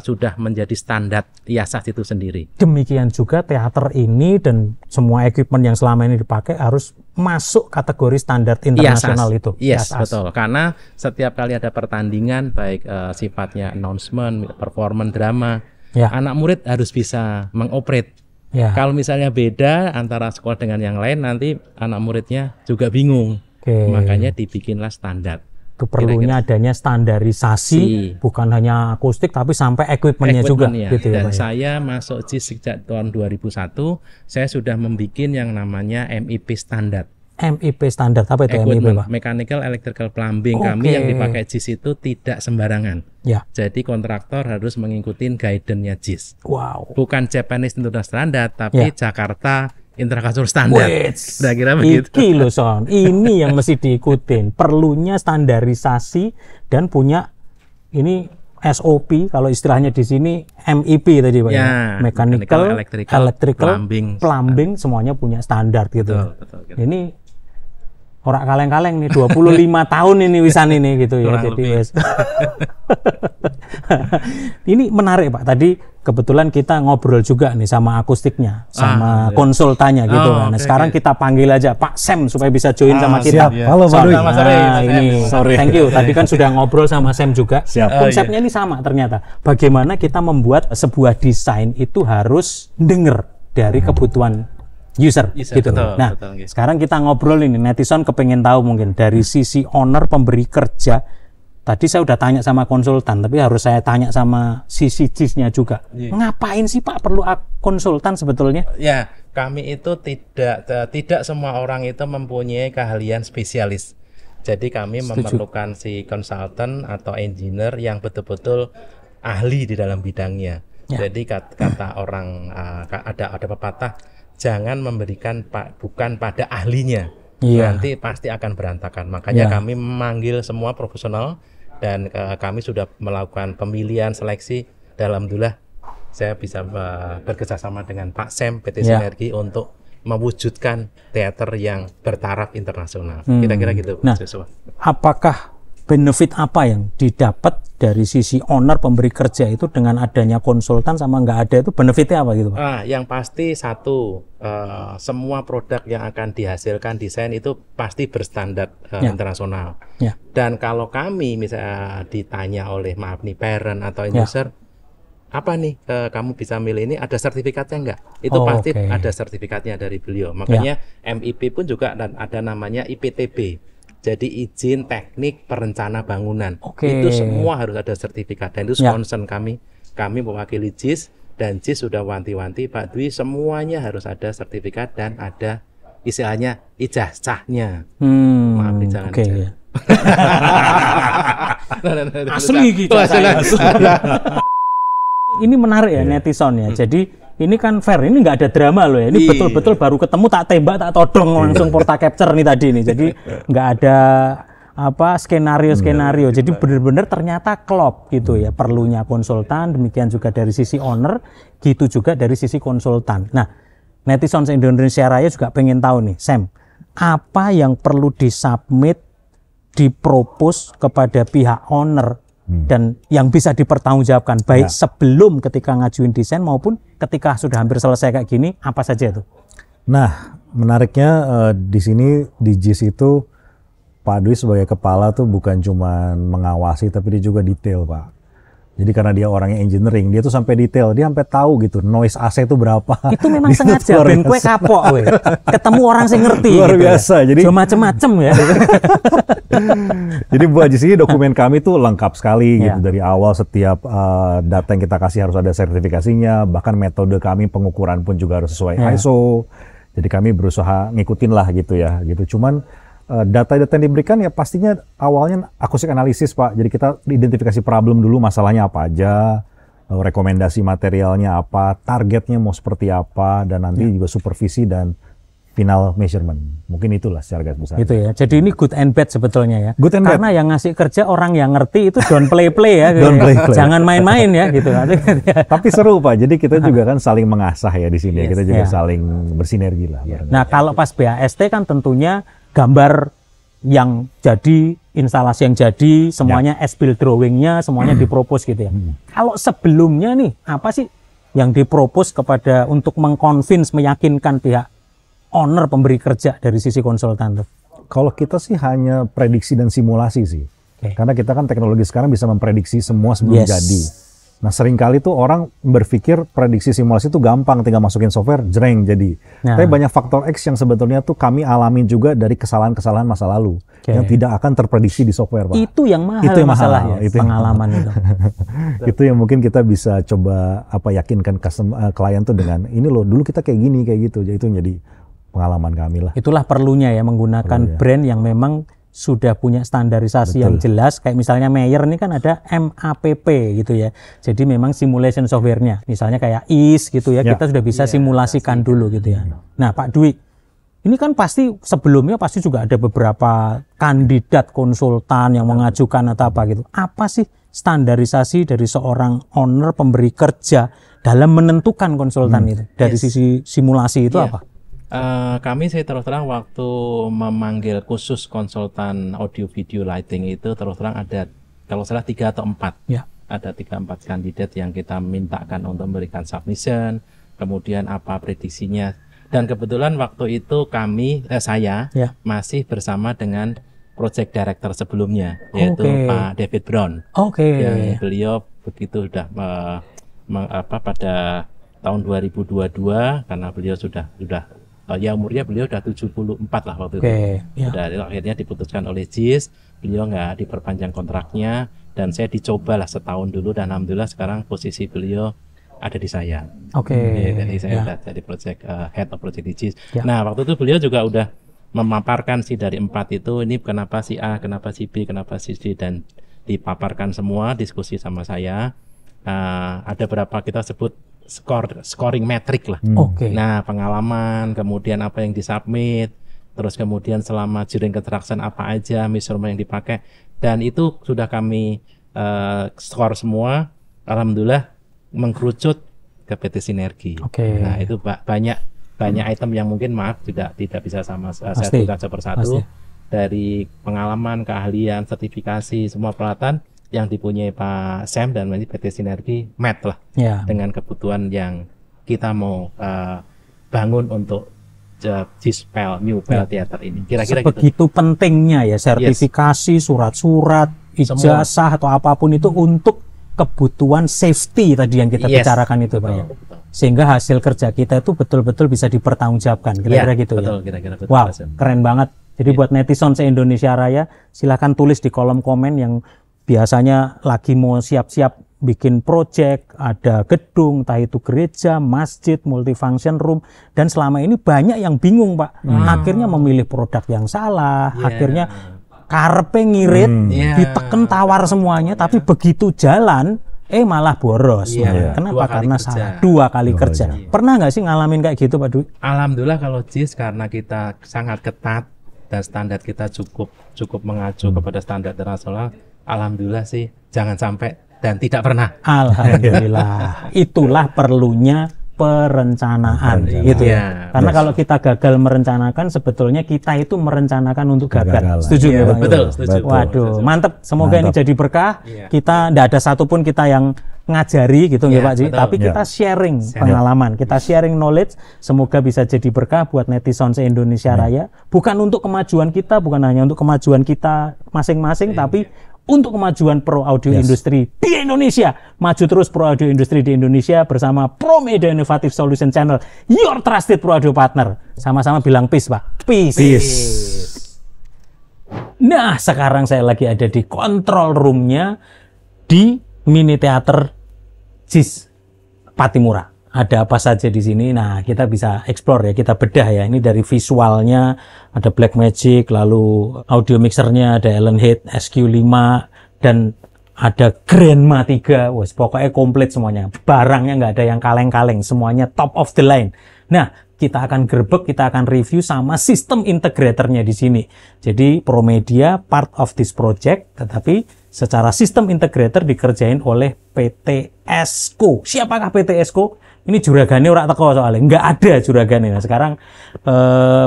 sudah menjadi standar IASAS itu sendiri. Demikian juga teater ini dan semua equipment yang selama ini dipakai harus masuk kategori standar internasional itu. Betul. Karena setiap kali ada pertandingan baik sifatnya announcement, performance drama, anak murid harus bisa mengoperate. Kalau misalnya beda antara sekolah dengan yang lain, nanti anak muridnya juga bingung. Makanya dibikinlah standar. Itu perlunya adanya standarisasi, bukan hanya akustik tapi sampai equipmentnya juga gitu ya. Dan saya masuk JIS sejak tahun 2001, saya sudah membuat yang namanya MIP standar. MIP standar apa itu MIP Pak? Mechanical Electrical Plumbing. Kami yang dipakai JIS itu tidak sembarangan. Jadi kontraktor harus mengikuti guidance-nya JIS. Bukan Japanese International Standard tapi Jakarta Intercultural standar. Kira-kira begitu. Iki loh Son, ini yang mesti diikutin. Perlunya standarisasi dan punya ini SOP, kalau istilahnya di sini MEP tadi Pak ya. Mechanical, electrical, plumbing semuanya punya standar gitu. Betul. Ini orang kaleng-kaleng nih 25 tahun ini wisan ini gitu ya. Jadi ini menarik Pak. Tadi kebetulan kita ngobrol juga nih sama akustiknya, sama konsultannya gitu kan. Nah, sekarang kita panggil aja Pak Sam supaya bisa join sama kita. Siap. Halo Pak Dwi. Sorry. Thank you. Tadi kan sudah ngobrol sama Sam juga. Konsepnya ini sama ternyata. Bagaimana kita membuat sebuah desain itu harus denger dari kebutuhan user gitu. Betul. Sekarang kita ngobrol ini, netizen kepengen tahu mungkin dari sisi owner pemberi kerja. Tadi saya udah tanya sama konsultan, tapi harus saya tanya sama sisi JIS-nya juga. Ngapain sih Pak perlu konsultan sebetulnya? Ya, kami itu tidak semua orang itu mempunyai keahlian spesialis. Jadi kami memerlukan si konsultan atau engineer yang betul-betul ahli di dalam bidangnya. Jadi kata orang ada pepatah, jangan memberikan bukan pada ahlinya. Nanti pasti akan berantakan. Makanya kami memanggil semua profesional dan kami sudah melakukan pemilihan seleksi. Dan alhamdulillah saya bisa bekerjasama dengan Pak Sam PT Sinergi untuk mewujudkan teater yang bertaraf internasional. Kira-kira gitu. Nah, apakah benefit apa yang didapat dari sisi owner pemberi kerja itu dengan adanya konsultan sama nggak ada itu benefitnya apa gitu Pak? Yang pasti satu, semua produk yang akan dihasilkan desain itu pasti berstandar internasional. Dan kalau kami misalnya ditanya oleh parent atau user, apa nih kamu bisa milih ini, ada sertifikatnya enggak? Itu pasti ada sertifikatnya dari beliau. Makanya MIP pun juga ada namanya IPTB. Jadi izin teknik perencana bangunan. Itu semua harus ada sertifikat. Dan itu concern kami mewakili JIS, dan JIS sudah wanti-wanti Pak Dwi semuanya harus ada sertifikat dan ada istilahnya ijazahnya. Maaf nih jangan asli gitu. Ini menarik ya netizen ya. Jadi ini kan fair, ini nggak ada drama loh ya. Ini betul-betul baru ketemu tak tembak tak todong langsung porta capture nih tadi nih. Jadi nggak ada skenario. Jadi benar-benar ternyata klop gitu ya. Perlunya konsultan, demikian juga dari sisi owner, gitu juga dari sisi konsultan. Nah, netizen Indonesia Raya juga pengen tahu nih, Sam, apa yang perlu disubmit, dipropose kepada pihak owner dan yang bisa dipertanggungjawabkan baik sebelum ketika ngajuin desain maupun ketika sudah hampir selesai kayak gini, apa saja itu? Nah, menariknya di sini di JIS itu Pak Dwi sebagai kepala tuh bukan cuma mengawasi tapi dia juga detail Pak. Jadi karena dia orangnya engineering, dia tuh sampai detail, dia sampai tahu gitu noise AC itu berapa. Itu memang sengaja ben kue kapok we. Ketemu orang yang ngerti luar gitu biasa. Ya. Jadi macem-macem ya. Jadi buat JIS ini dokumen kami tuh lengkap sekali gitu dari awal, setiap data yang kita kasih harus ada sertifikasinya, bahkan metode kami pengukuran pun juga harus sesuai ISO. Jadi kami berusaha ngikutin lah gitu ya gitu. Cuman data-data yang diberikan ya pastinya awalnya akustik analisis Pak. Jadi kita identifikasi problem dulu, masalahnya apa aja, rekomendasi materialnya apa, targetnya mau seperti apa, dan nanti juga supervisi dan final measurement. Mungkin itulah secara garis besar. Itu ya. Jadi ini good and bad sebetulnya ya. Good and Karena bad. yang ngasih kerja orang yang ngerti itu don't play ya. Gitu. Play. Jangan main-main ya gitu. Tapi seru Pak. Jadi kita juga kan saling mengasah ya di sini. Kita juga saling bersinergi lah. Nah kalau pas BAST kan tentunya gambar yang jadi, instalasi yang jadi, semuanya as-built drawing-nya, semuanya dipropose gitu ya. Kalau sebelumnya nih, apa sih yang dipropose kepada untuk mengconvince, meyakinkan pihak owner pemberi kerja dari sisi konsultan tuh? Kalau kita sih hanya prediksi dan simulasi sih. Karena kita kan teknologi sekarang bisa memprediksi semua sebelum jadi. Nah seringkali tuh orang berpikir prediksi simulasi itu gampang, tinggal masukin software, jreng jadi. Tapi banyak faktor X yang sebetulnya tuh kami alami juga dari kesalahan-kesalahan masa lalu. Yang tidak akan terprediksi di software Pak. Itu yang mahal masalahnya, pengalaman itu. Itu yang mungkin kita bisa coba yakinkan klien tuh dengan ini loh, dulu kita kayak gini, kayak gitu. Jadi itu jadi pengalaman kami lah. Itulah perlunya ya menggunakan brand yang memang sudah punya standarisasi yang jelas, kayak misalnya Meyer ini kan ada MAPP gitu ya. Jadi memang simulation software-nya, misalnya kayak IS gitu ya, kita sudah bisa simulasikan dulu gitu ya. Nah Pak Dwi, ini kan pasti sebelumnya pasti juga ada beberapa kandidat konsultan yang mengajukan atau apa gitu. Apa sih standarisasi dari seorang owner pemberi kerja dalam menentukan konsultan itu? Dari sisi simulasi itu apa? Kami saya terus terang waktu memanggil khusus konsultan audio video lighting itu terus terang ada kalau salah 3 atau 4 ada 3-4 kandidat yang kita mintakan untuk memberikan submission, kemudian apa prediksinya, dan kebetulan waktu itu saya masih bersama dengan project director sebelumnya yaitu Pak David Brown. Yang beliau begitu sudah pada tahun 2022 karena beliau sudah ya umurnya beliau udah 74 lah waktu itu. Akhirnya diputuskan oleh JIS, beliau nggak diperpanjang kontraknya dan saya dicoba lah setahun dulu dan alhamdulillah sekarang posisi beliau ada di saya. Jadi saya udah jadi head of project di JIS. Nah waktu itu beliau juga udah memaparkan sih dari 4 itu, ini kenapa si A, kenapa si B, kenapa si C, dan dipaparkan semua, diskusi sama saya. Ada berapa kita sebut scoring metric lah. Nah pengalaman, kemudian apa yang disubmit, terus kemudian selama during construction apa aja measurement yang dipakai, dan itu sudah kami skor semua. Alhamdulillah mengkerucut ke PT Sinergi. Nah itu banyak item yang mungkin tidak bisa saya sebutkan satu persatu. Dari pengalaman, keahlian, sertifikasi, semua peralatan yang dipunyai Pak Sam dan PT Sinergi match lah dengan kebutuhan yang kita mau bangun untuk JIS-PEL, New PEL Theater ini. Kira-kira begitu pentingnya ya sertifikasi, surat-surat, ijazah atau apapun itu untuk kebutuhan safety tadi yang kita bicarakan itu Pak ya. Sehingga hasil kerja kita itu betul-betul bisa dipertanggungjawabkan. Kira-kira gitu ya. Kira-kira betul. Wow, keren banget. Jadi buat netizen se-Indonesia Raya, silakan tulis di kolom komen yang biasanya lagi mau siap-siap bikin project, ada gedung, entah itu gereja, masjid, multifunction room, dan selama ini banyak yang bingung Pak. Akhirnya memilih produk yang salah, akhirnya karpe ngirit, diteken tawar semuanya, tapi begitu jalan, malah boros. Kenapa? Karena salah 2 kali kerja. Pernah nggak sih ngalamin kayak gitu Pak Dwi? Alhamdulillah kalau JIS karena kita sangat ketat dan standar kita cukup mengacu kepada standar internasional. Alhamdulillah sih jangan sampai dan tidak pernah. Alhamdulillah. Itulah perlunya perencanaan gitu ya. Karena kalau kita gagal merencanakan sebetulnya kita itu merencanakan untuk gagal. Setuju ya Pak? Betul, setuju. Waduh, mantep. Semoga ini jadi berkah. Kita tidak ada satupun kita yang ngajari gitu ya Pak Ji, tapi kita sharing pengalaman, kita sharing knowledge, semoga bisa jadi berkah buat netizen se-Indonesia Raya, bukan untuk kemajuan kita, bukan hanya untuk kemajuan kita masing-masing, tapi untuk kemajuan pro audio industri di Indonesia. Maju terus pro audio industri di Indonesia bersama Pro Media Innovative Solution Channel, your trusted pro audio partner. Sama-sama bilang peace Pak. Peace. Nah, sekarang saya lagi ada di control room-nya di mini teater JIS Patimura. Ada apa saja di sini? Nah, kita bisa explore ya, kita bedah ya. Ini dari visualnya, ada Blackmagic, lalu audio mixernya ada Allen-Head SQ5, dan ada Grandma 3. Wes, pokoknya komplit semuanya. Barangnya nggak ada yang kaleng-kaleng, semuanya top of the line. Nah, kita akan gerbek, kita akan review sama sistem integratornya di sini. Jadi Promedia part of this project, tetapi secara sistem integrator dikerjain oleh PT Esco. Siapakah PT Esco? Ini juragane ora teko soalnya, nggak ada juragane. Nah, sekarang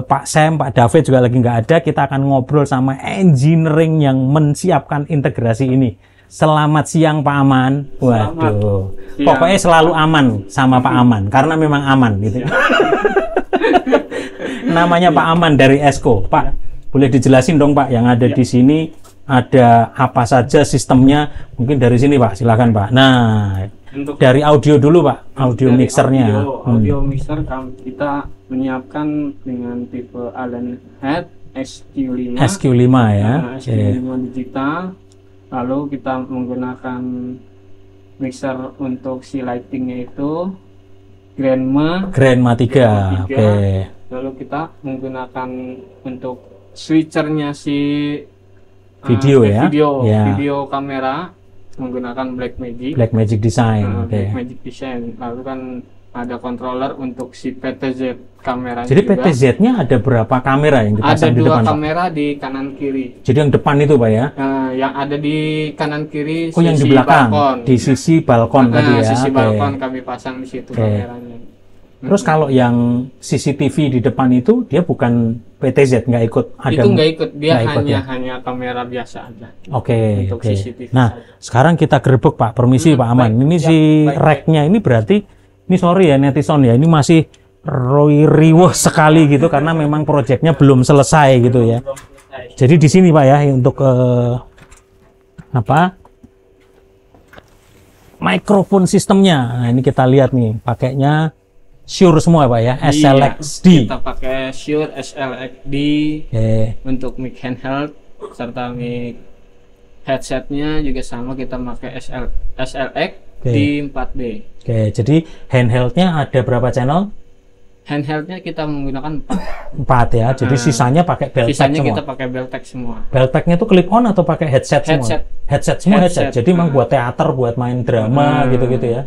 Pak Sam, Pak David juga lagi nggak ada. Kita akan ngobrol sama engineering yang mensiapkan integrasi ini. Selamat siang Pak Aman. Waduh, pokoknya selalu aman sama Pak Aman karena memang aman gitu. Namanya Pak Aman dari Esco. Pak, boleh dijelasin dong Pak yang ada di sini ada apa saja sistemnya? Mungkin dari sini Pak, silakan Pak. Nah, untuk dari audio dulu Pak, audio mixernya. Audio mixer kita menyiapkan dengan tipe Allen-Head SQ5. SQ5 ya. SQ5 digital. Lalu kita menggunakan mixer untuk si lightingnya itu Grandma 3. Oke. Lalu kita menggunakan untuk switchernya si video ya. Video kamera menggunakan Blackmagic Design. Blackmagic Design. Lalu kan ada controller untuk si PTZ kamera. Jadi PTZ-nya ada berapa kamera yang dipasang di depan? Ada 2 kamera di kanan kiri. Jadi yang depan itu Pak ya? Yang ada di kanan kiri. Yang di belakang, balkon. Di sisi balkon tadi ya. Sisi balkon kami pasang di situ kameranya. Terus kalau yang CCTV di depan itu dia bukan PTZ, nggak ikut? Itu nggak ikut, dia hanya kamera biasa aja. Oke. Nah, sekarang kita gerebek Pak, permisi Pak Aman. Ini si rack-nya ini berarti. Ini sorry ya netizen ya, ini masih riweh sekali gitu karena memang proyeknya belum selesai gitu ya. Jadi di sini Pak ya untuk mikrofon sistemnya. Nah, ini kita lihat nih, pakainya Shure semua Pak ya, SLXD. Kita pakai Shure SLXD untuk mic handheld serta mic headsetnya juga sama, kita pakai SLX di 4D. Jadi handheldnya ada berapa channel? Handheldnya kita menggunakan 4 ya. Jadi sisanya pakai Beltec sisanya semua. kita pakai Beltec semua. Beltecnya tuh clip on atau pakai headset semua? Headset. Jadi memang buat teater, buat main drama gitu-gitu ya.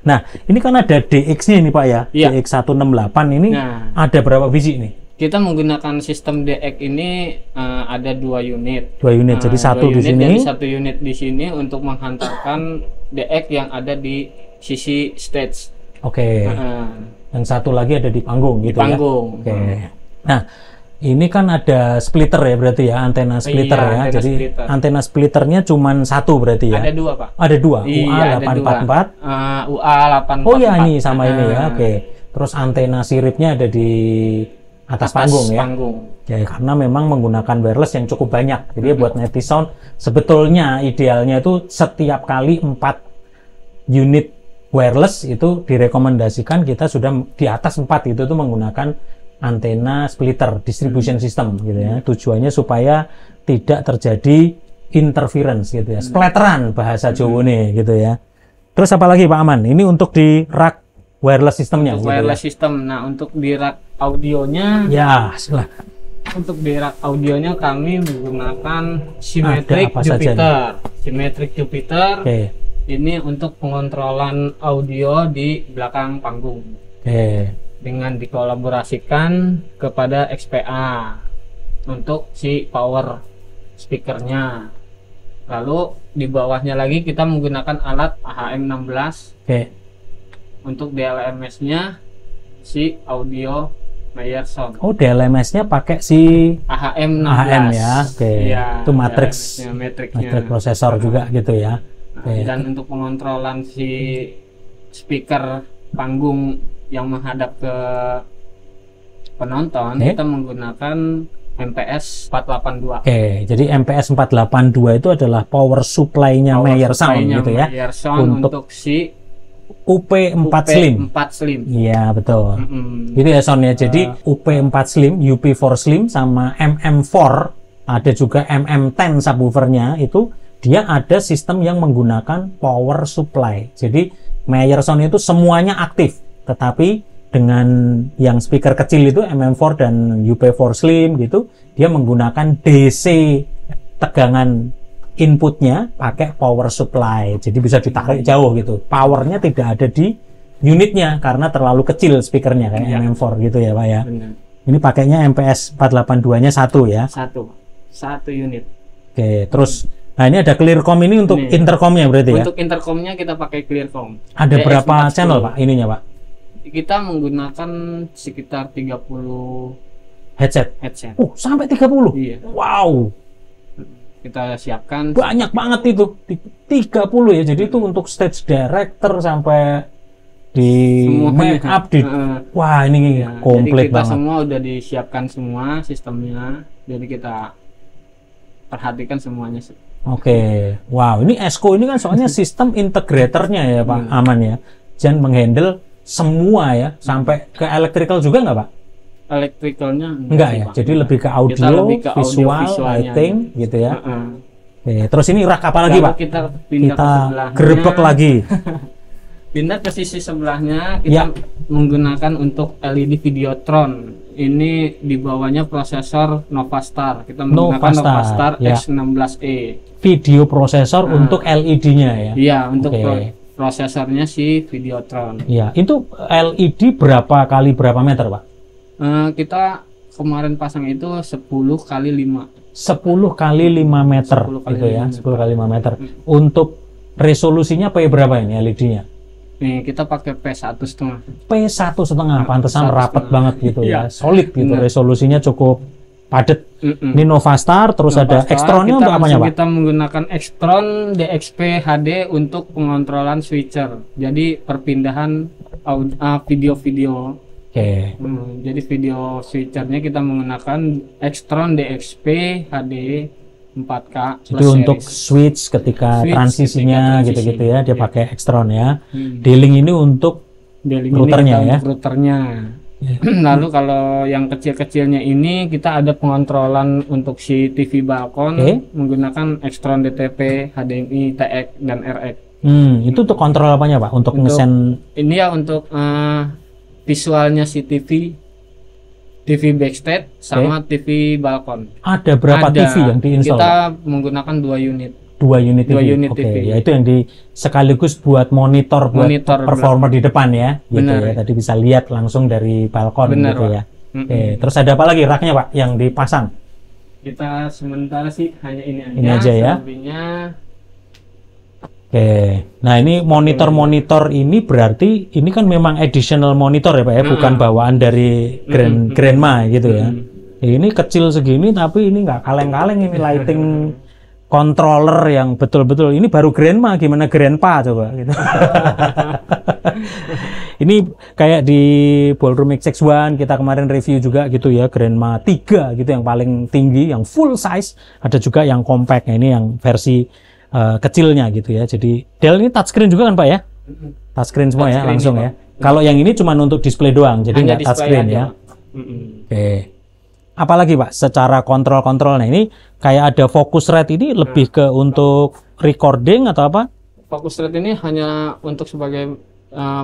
Nah, ini kan ada DX-nya ini Pak ya. DX168 ini ada berapa biji nih? Kita menggunakan sistem DX ini ada 2 unit. 2 unit. Jadi satu di sini. Jadi 1 unit di sini untuk menghantarkan DX yang ada di sisi stage. Yang satu lagi ada di panggung gitu ya. Nah, ini kan ada splitter ya berarti ya, antena splitter ya. Jadi antena splitternya cuma 1 berarti ya. Ada 2 Pak. Ada 2. UA844. UA844. Oh ya, ini sama ini ya. Terus antena siripnya ada di atas panggung ya. Ya, karena memang menggunakan wireless yang cukup banyak. Jadi buat netizen sebetulnya idealnya itu setiap kali 4 unit wireless itu direkomendasikan kita sudah di atas 4 itu tuh menggunakan antena splitter distribution system gitu ya. Tujuannya supaya tidak terjadi interference gitu ya. Splatteran bahasa Jawa nih gitu ya. Terus apa lagi Pak Aman? Ini untuk di rak wireless systemnya. Untuk wireless system. Nah, untuk di rak audionya. Ya, silah. Untuk di rak audionya kami menggunakan Symmetric Jupiter. Symmetric Jupiter. Ini untuk pengontrolan audio di belakang panggung. Dengan dikolaborasikan kepada XPA untuk si power speakernya. Lalu di bawahnya lagi kita menggunakan alat AHM16. Untuk DLMS-nya si audio Meyerson. Oh, DLMS-nya pakai si AHM16. AHM ya. Ya, itu matrix prosesor juga gitu ya. Dan untuk pengontrolan si speaker panggung yang menghadap ke penonton, kita menggunakan MPS 482. Jadi MPS 482 itu adalah power supply-nya Meyer Sound gitu ya. Untuk si UP4 Slim. Iya, betul. Gitu ya Son ya. Jadi UP4 Slim, UP4 Slim sama MM4, ada juga MM10 subwoofernya itu dia ada sistem yang menggunakan power supply. Jadi Meyer Sound itu semuanya aktif, tetapi dengan yang speaker kecil itu MM4 dan UP4 Slim gitu, dia menggunakan DC tegangan inputnya pakai power supply, jadi bisa ditarik jauh gitu. Powernya tidak ada di unitnya karena terlalu kecil speakernya kayak MM4 gitu ya Pak ya. Ini pakainya MPS 482 nya 1 ya. Satu unit. Terus nah ini ada clearcom ini untuk intercomnya berarti ya. Untuk intercomnya kita pakai clearcom. Ada berapa channel Pak ininya Pak? Kita menggunakan sekitar 30 headset. Sampai 30? Iya. Wow. Kita siapkan banyak banget itu 30 ya. Jadi itu untuk stage director sampai di make up di wah ini komplit jadi kita banget. Semua udah disiapkan semua sistemnya. Jadi kita perhatikan semuanya. Wow, ini ESCO ini kan soalnya sistem integratornya ya Pak Aman ya. Jangan menghandle semua ya, sampai ke electrical juga nggak Pak? Elektrikalnya enggak ya, jadi lebih ke audio, visual, lighting gitu ya. Terus ini rak apa lagi Pak? Kita pindah ke sebelahnya. Gerebek lagi. Pindah ke sisi sebelahnya, kita menggunakan untuk LED Videotron. ini di bawahnya prosesor Novastar. Kita menggunakan Novastar ya. X16e. Video prosesor untuk LED-nya ya. Iya, untuk prosesornya si Videotron. Iya, itu LED berapa kali berapa meter, Pak? Kita kemarin pasang itu 10 kali 5. 10 kali 5 meter 10 kali gitu ya, 5 10 kali 5 meter. Untuk resolusinya berapa ini LED-nya? Nih, kita pakai P1,5. P1,5, pantesan 1,5. rapet banget gitu ya. Solid gitu, Bener. resolusinya cukup padat. Ini Novastar, terus ada Extron-nya untuk apanya, Pak? Kita menggunakan Extron DXP HD untuk pengontrolan switcher. Jadi perpindahan video-video. Oke. Jadi video switchernya kita menggunakan Extron DXP HD 4K. Itu untuk switch ketika transisinya gitu-gitu ya, dia pakai Extron ya. D-Link ini untuk routernya ya. Routernya. Lalu kalau yang kecil-kecilnya ini kita ada pengontrolan untuk si TV balkon menggunakan Extron DTP, HDMI, TX dan RX. Itu untuk kontrol apanya, Pak? Untuk ngesen ini ya untuk visualnya si TV backstage sama TV balkon. Ada berapa TV yang diinstal? Kita menggunakan 2 unit. 2 unit TV. 2 unit TV. Ya, itu yang sekaligus buat monitor performer di depan ya. Gitu ya. Tadi bisa lihat langsung dari balkon gitu ya. Terus ada apa lagi raknya, Pak, yang dipasang? Kita sementara sih hanya ini aja. Ini aja ya. Selebihnya Nah ini monitor ini berarti ini kan memang additional monitor ya, Pak ya, bukan bawaan dari Grandma gitu ya. Ini kecil segini tapi ini nggak kaleng-kaleng, ini lighting controller yang betul-betul ini baru Grandma, gimana Grandpa coba gitu. Ini kayak di Ballroom XX1 kita kemarin review juga gitu ya, Grandma 3 gitu yang paling tinggi, yang full size, ada juga yang compact. Nah, ini yang versi kecilnya gitu ya. Jadi Dell ini touchscreen juga kan, Pak ya? Touchscreen semua ya, langsung ya. Kalau yang ini cuma untuk display doang, jadi nggak touchscreen ya. Apalagi, Pak, secara kontrol-kontrolnya ini kayak ada focus rate, ini lebih ke untuk recording atau apa? Focus rate ini hanya untuk sebagai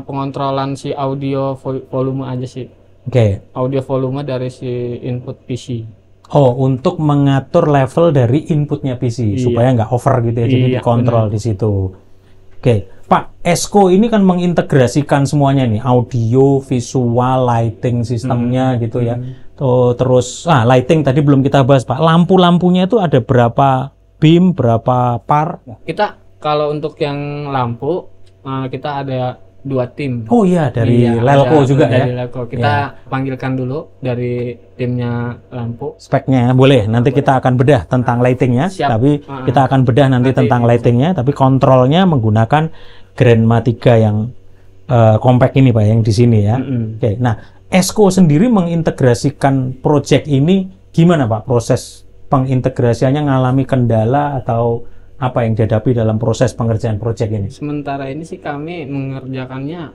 pengontrolan si audio volume aja sih. Audio volume dari si input PC. Oh, untuk mengatur level dari inputnya PC supaya nggak over gitu ya, jadi dikontrol di situ. Pak, Esco ini kan mengintegrasikan semuanya nih, audio, visual, lighting sistemnya gitu ya. Terus lighting tadi belum kita bahas, Pak. Lampu-lampunya itu ada berapa beam, berapa par? Kita kalau untuk yang lampu kita ada 2 tim. Oh iya, dari Lelco juga ya. Dari Lelco. Kita panggilkan dulu dari timnya lampu. Speknya boleh. Nanti kita akan bedah tentang lightingnya. Tapi kita akan bedah nanti tentang lightingnya. Tapi kontrolnya menggunakan Grandma 3 yang compact ini, Pak, yang di sini ya. Nah, Esco sendiri mengintegrasikan project ini gimana, Pak? Proses pengintegrasiannya ngalami kendala atau apa yang dihadapi dalam proses pengerjaan proyek ini? Sementara ini sih kami mengerjakannya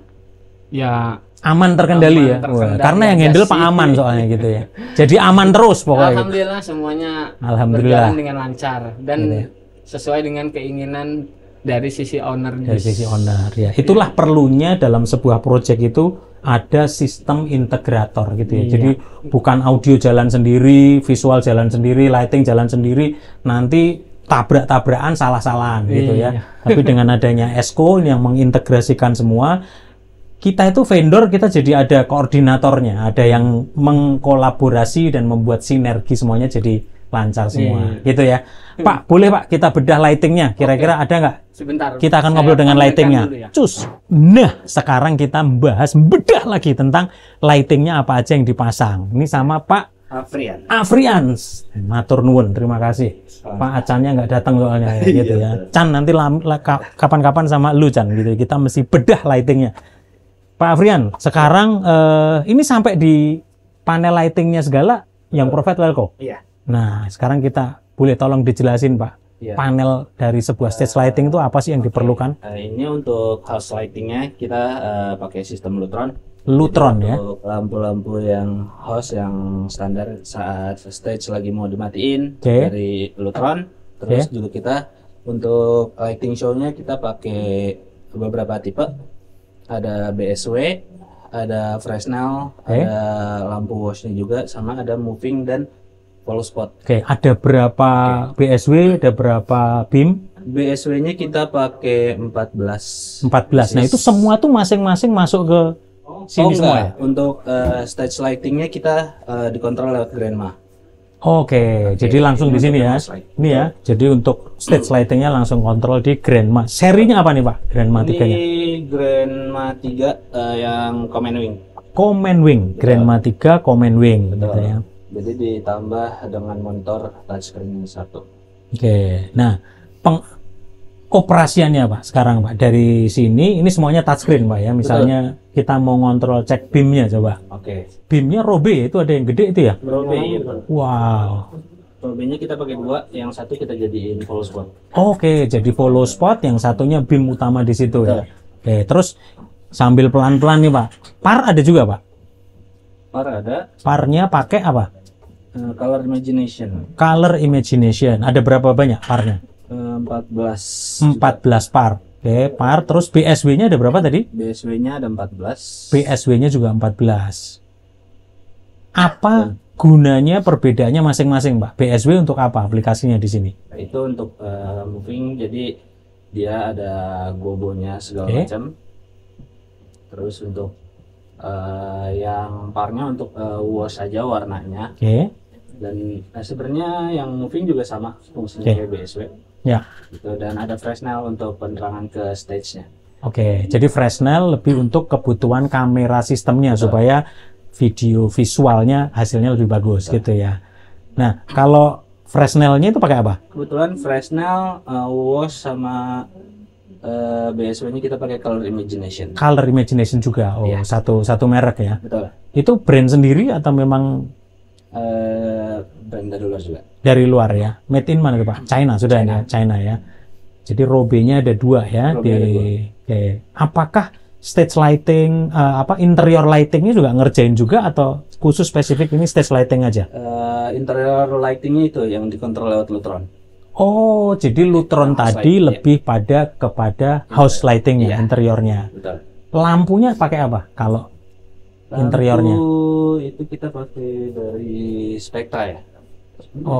ya aman terkendali ya. Karena yang handle Pak Aman soalnya gitu ya. Jadi aman terus pokoknya. Alhamdulillah gitu. Semuanya berjalan dengan lancar dan gitu ya, sesuai dengan keinginan dari sisi owner. Dari sisi owner ya. Itulah perlunya dalam sebuah proyek itu ada sistem integrator gitu ya. Jadi bukan audio jalan sendiri, visual jalan sendiri, lighting jalan sendiri, nanti tabrak-tabrakan salah-salahan gitu ya. Tapi dengan adanya Esco yang mengintegrasikan semua, kita itu vendor, kita jadi ada koordinatornya, ada yang mengkolaborasi dan membuat sinergi semuanya jadi lancar semua gitu ya. Pak, boleh Pak kita bedah lightingnya, kira-kira ada nggak? Sebentar. Kita akan ngobrol dengan lightingnya. Cus. Nah, sekarang kita bahas bedah lagi tentang lightingnya apa aja yang dipasang. Ini sama Pak Afrian, matur nuwun, terima kasih. Pak Acannya nggak datang soalnya gitu ya. Chan nanti kapan-kapan sama lu Chan gitu. Kita mesti bedah lightingnya. Pak Afrian, sekarang ini sampai di panel lightingnya segala yang Prophet Lelco. Iya. Nah, sekarang kita boleh tolong dijelasin, Pak. Iya. Panel dari sebuah stage lighting itu apa sih yang diperlukan? Ini untuk house lightingnya kita pakai sistem Lutron ya. Untuk lampu-lampu yang house yang standar saat stage lagi mau dimatiin dari Lutron. Terus juga kita untuk lighting show-nya kita pakai beberapa tipe. Ada BSW, ada Fresnel, ada lampu washnya juga, sama ada moving dan follow spot. Ada berapa BSW, ada berapa beam? BSW-nya kita pakai 14. Nah, itu semua tuh masing-masing masuk ke sini semua ya? Untuk stage lighting-nya kita dikontrol lewat Grandma. Jadi langsung di sini ya. Ini ya. Jadi untuk stage lighting-nya langsung kontrol di Grandma. Serinya apa nih, Pak? Grandma 3-nya? Ini Grandma 3 yang Command Wing. Command Wing, Grandma 3 Command Wing. Betul. Gitu ya. Jadi ditambah dengan monitor touchscreen 1. Nah, operasiannya Pak sekarang Pak dari sini ini semuanya touchscreen Pak ya. Misalnya kita mau ngontrol cek beamnya coba. Beamnya Robe itu ada yang gede itu ya? Robe. Wow. Robenya kita pakai 2, yang satu kita jadiin follow spot. Jadi follow spot, yang satunya beam utama di situ ya. Terus sambil pelan-pelan nih Pak. Par ada juga Pak? Par ada. Parnya pakai apa? Color Imagination. Color Imagination. Ada berapa banyak parnya? 14 par. Par. Terus BSW-nya ada berapa tadi? BSW-nya ada 14. BSW-nya juga 14. Apa gunanya, perbedaannya masing-masing, Pak? BSW untuk apa aplikasinya di sini? Itu untuk moving, jadi dia ada gobonya segala macam. Terus untuk yang parnya untuk wash saja warnanya. Dan sebenarnya yang moving juga sama fungsinya kayak BSW. Gitu. Dan ada Fresnel untuk penerangan ke stage-nya. Jadi Fresnel lebih untuk kebutuhan kamera sistemnya supaya video visualnya hasilnya lebih bagus gitu ya. Nah, kalau Fresnelnya itu pakai apa? Kebetulan Fresnel, wash sama BSW-nya kita pakai Color Imagination. Color Imagination juga. Satu merek ya. Betul. Itu brand sendiri atau memang brand dari luar juga? Dari luar ya. Made in mana tuh Pak? China sudah ya. China ya. Jadi Robe-nya ada 2 ya. Apakah stage lighting, interior lightingnya juga ngerjain juga atau khusus spesifik ini stage lighting aja? Interior lightingnya itu yang dikontrol lewat Lutron. Jadi Lutron tadi lebih kepada house lightingnya, interiornya. Betul. Lampunya pakai apa kalau interiornya? Itu kita pakai dari Spectra ya.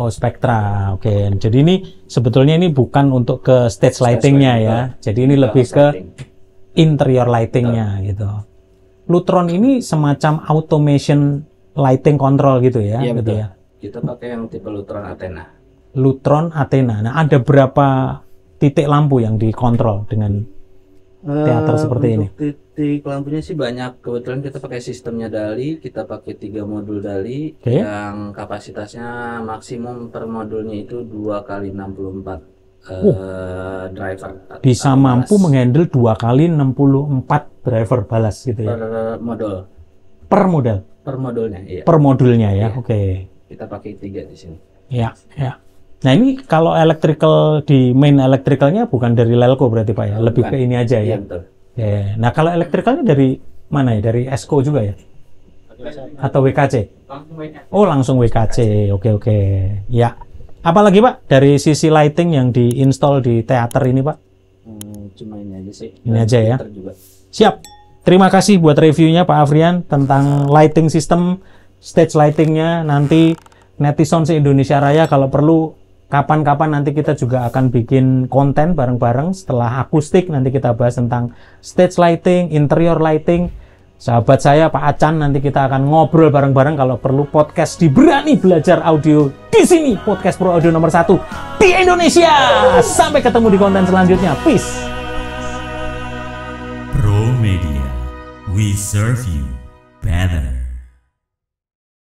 Spectra. Jadi ini sebetulnya ini bukan untuk ke stage lightingnya ya. Jadi ini lebih ke interior lightingnya gitu. Lutron ini semacam automation lighting control gitu ya. Iya, gitu betul. Ya. Kita pakai yang tipe Lutron Athena. Lutron Athena. Nah, ada berapa titik lampu yang dikontrol dengan teater seperti ini? Titik lampunya sih banyak. Kebetulan kita pakai sistemnya Dali, kita pakai 3 modul Dali yang kapasitasnya maksimum per modulnya itu 2x64 driver. Bisa mampu menghandle 2x64 driver balas gitu ya. Per modulnya, iya. Per modulnya ya. Iya. Kita pakai 3 di sini. Ya. Nah, ini kalau electrical di main electricalnya bukan dari Lelco berarti Pak ya, lebih ke ini aja ya. Iya, betul. Nah, kalau electricalnya dari mana ya? Dari Esco juga ya? Atau WKC? Langsung WKC. Oke. Ya. Apalagi Pak dari sisi lighting yang diinstal di teater ini Pak? Cuma ini aja sih. Ini aja ya. Juga. Siap. Terima kasih buat reviewnya Pak Afrian tentang lighting system, stage lightingnya. Nanti netizen se-Indonesia Raya kalau perlu kapan-kapan nanti kita juga akan bikin konten bareng-bareng setelah akustik. Nanti kita bahas tentang stage lighting, interior lighting. Sahabat saya Pak Acan, nanti kita akan ngobrol bareng-bareng kalau perlu podcast di Berani Belajar Audio di sini. Podcast Pro Audio nomor 1 di Indonesia. Sampai ketemu di konten selanjutnya. Peace. Pro Media, we serve you better.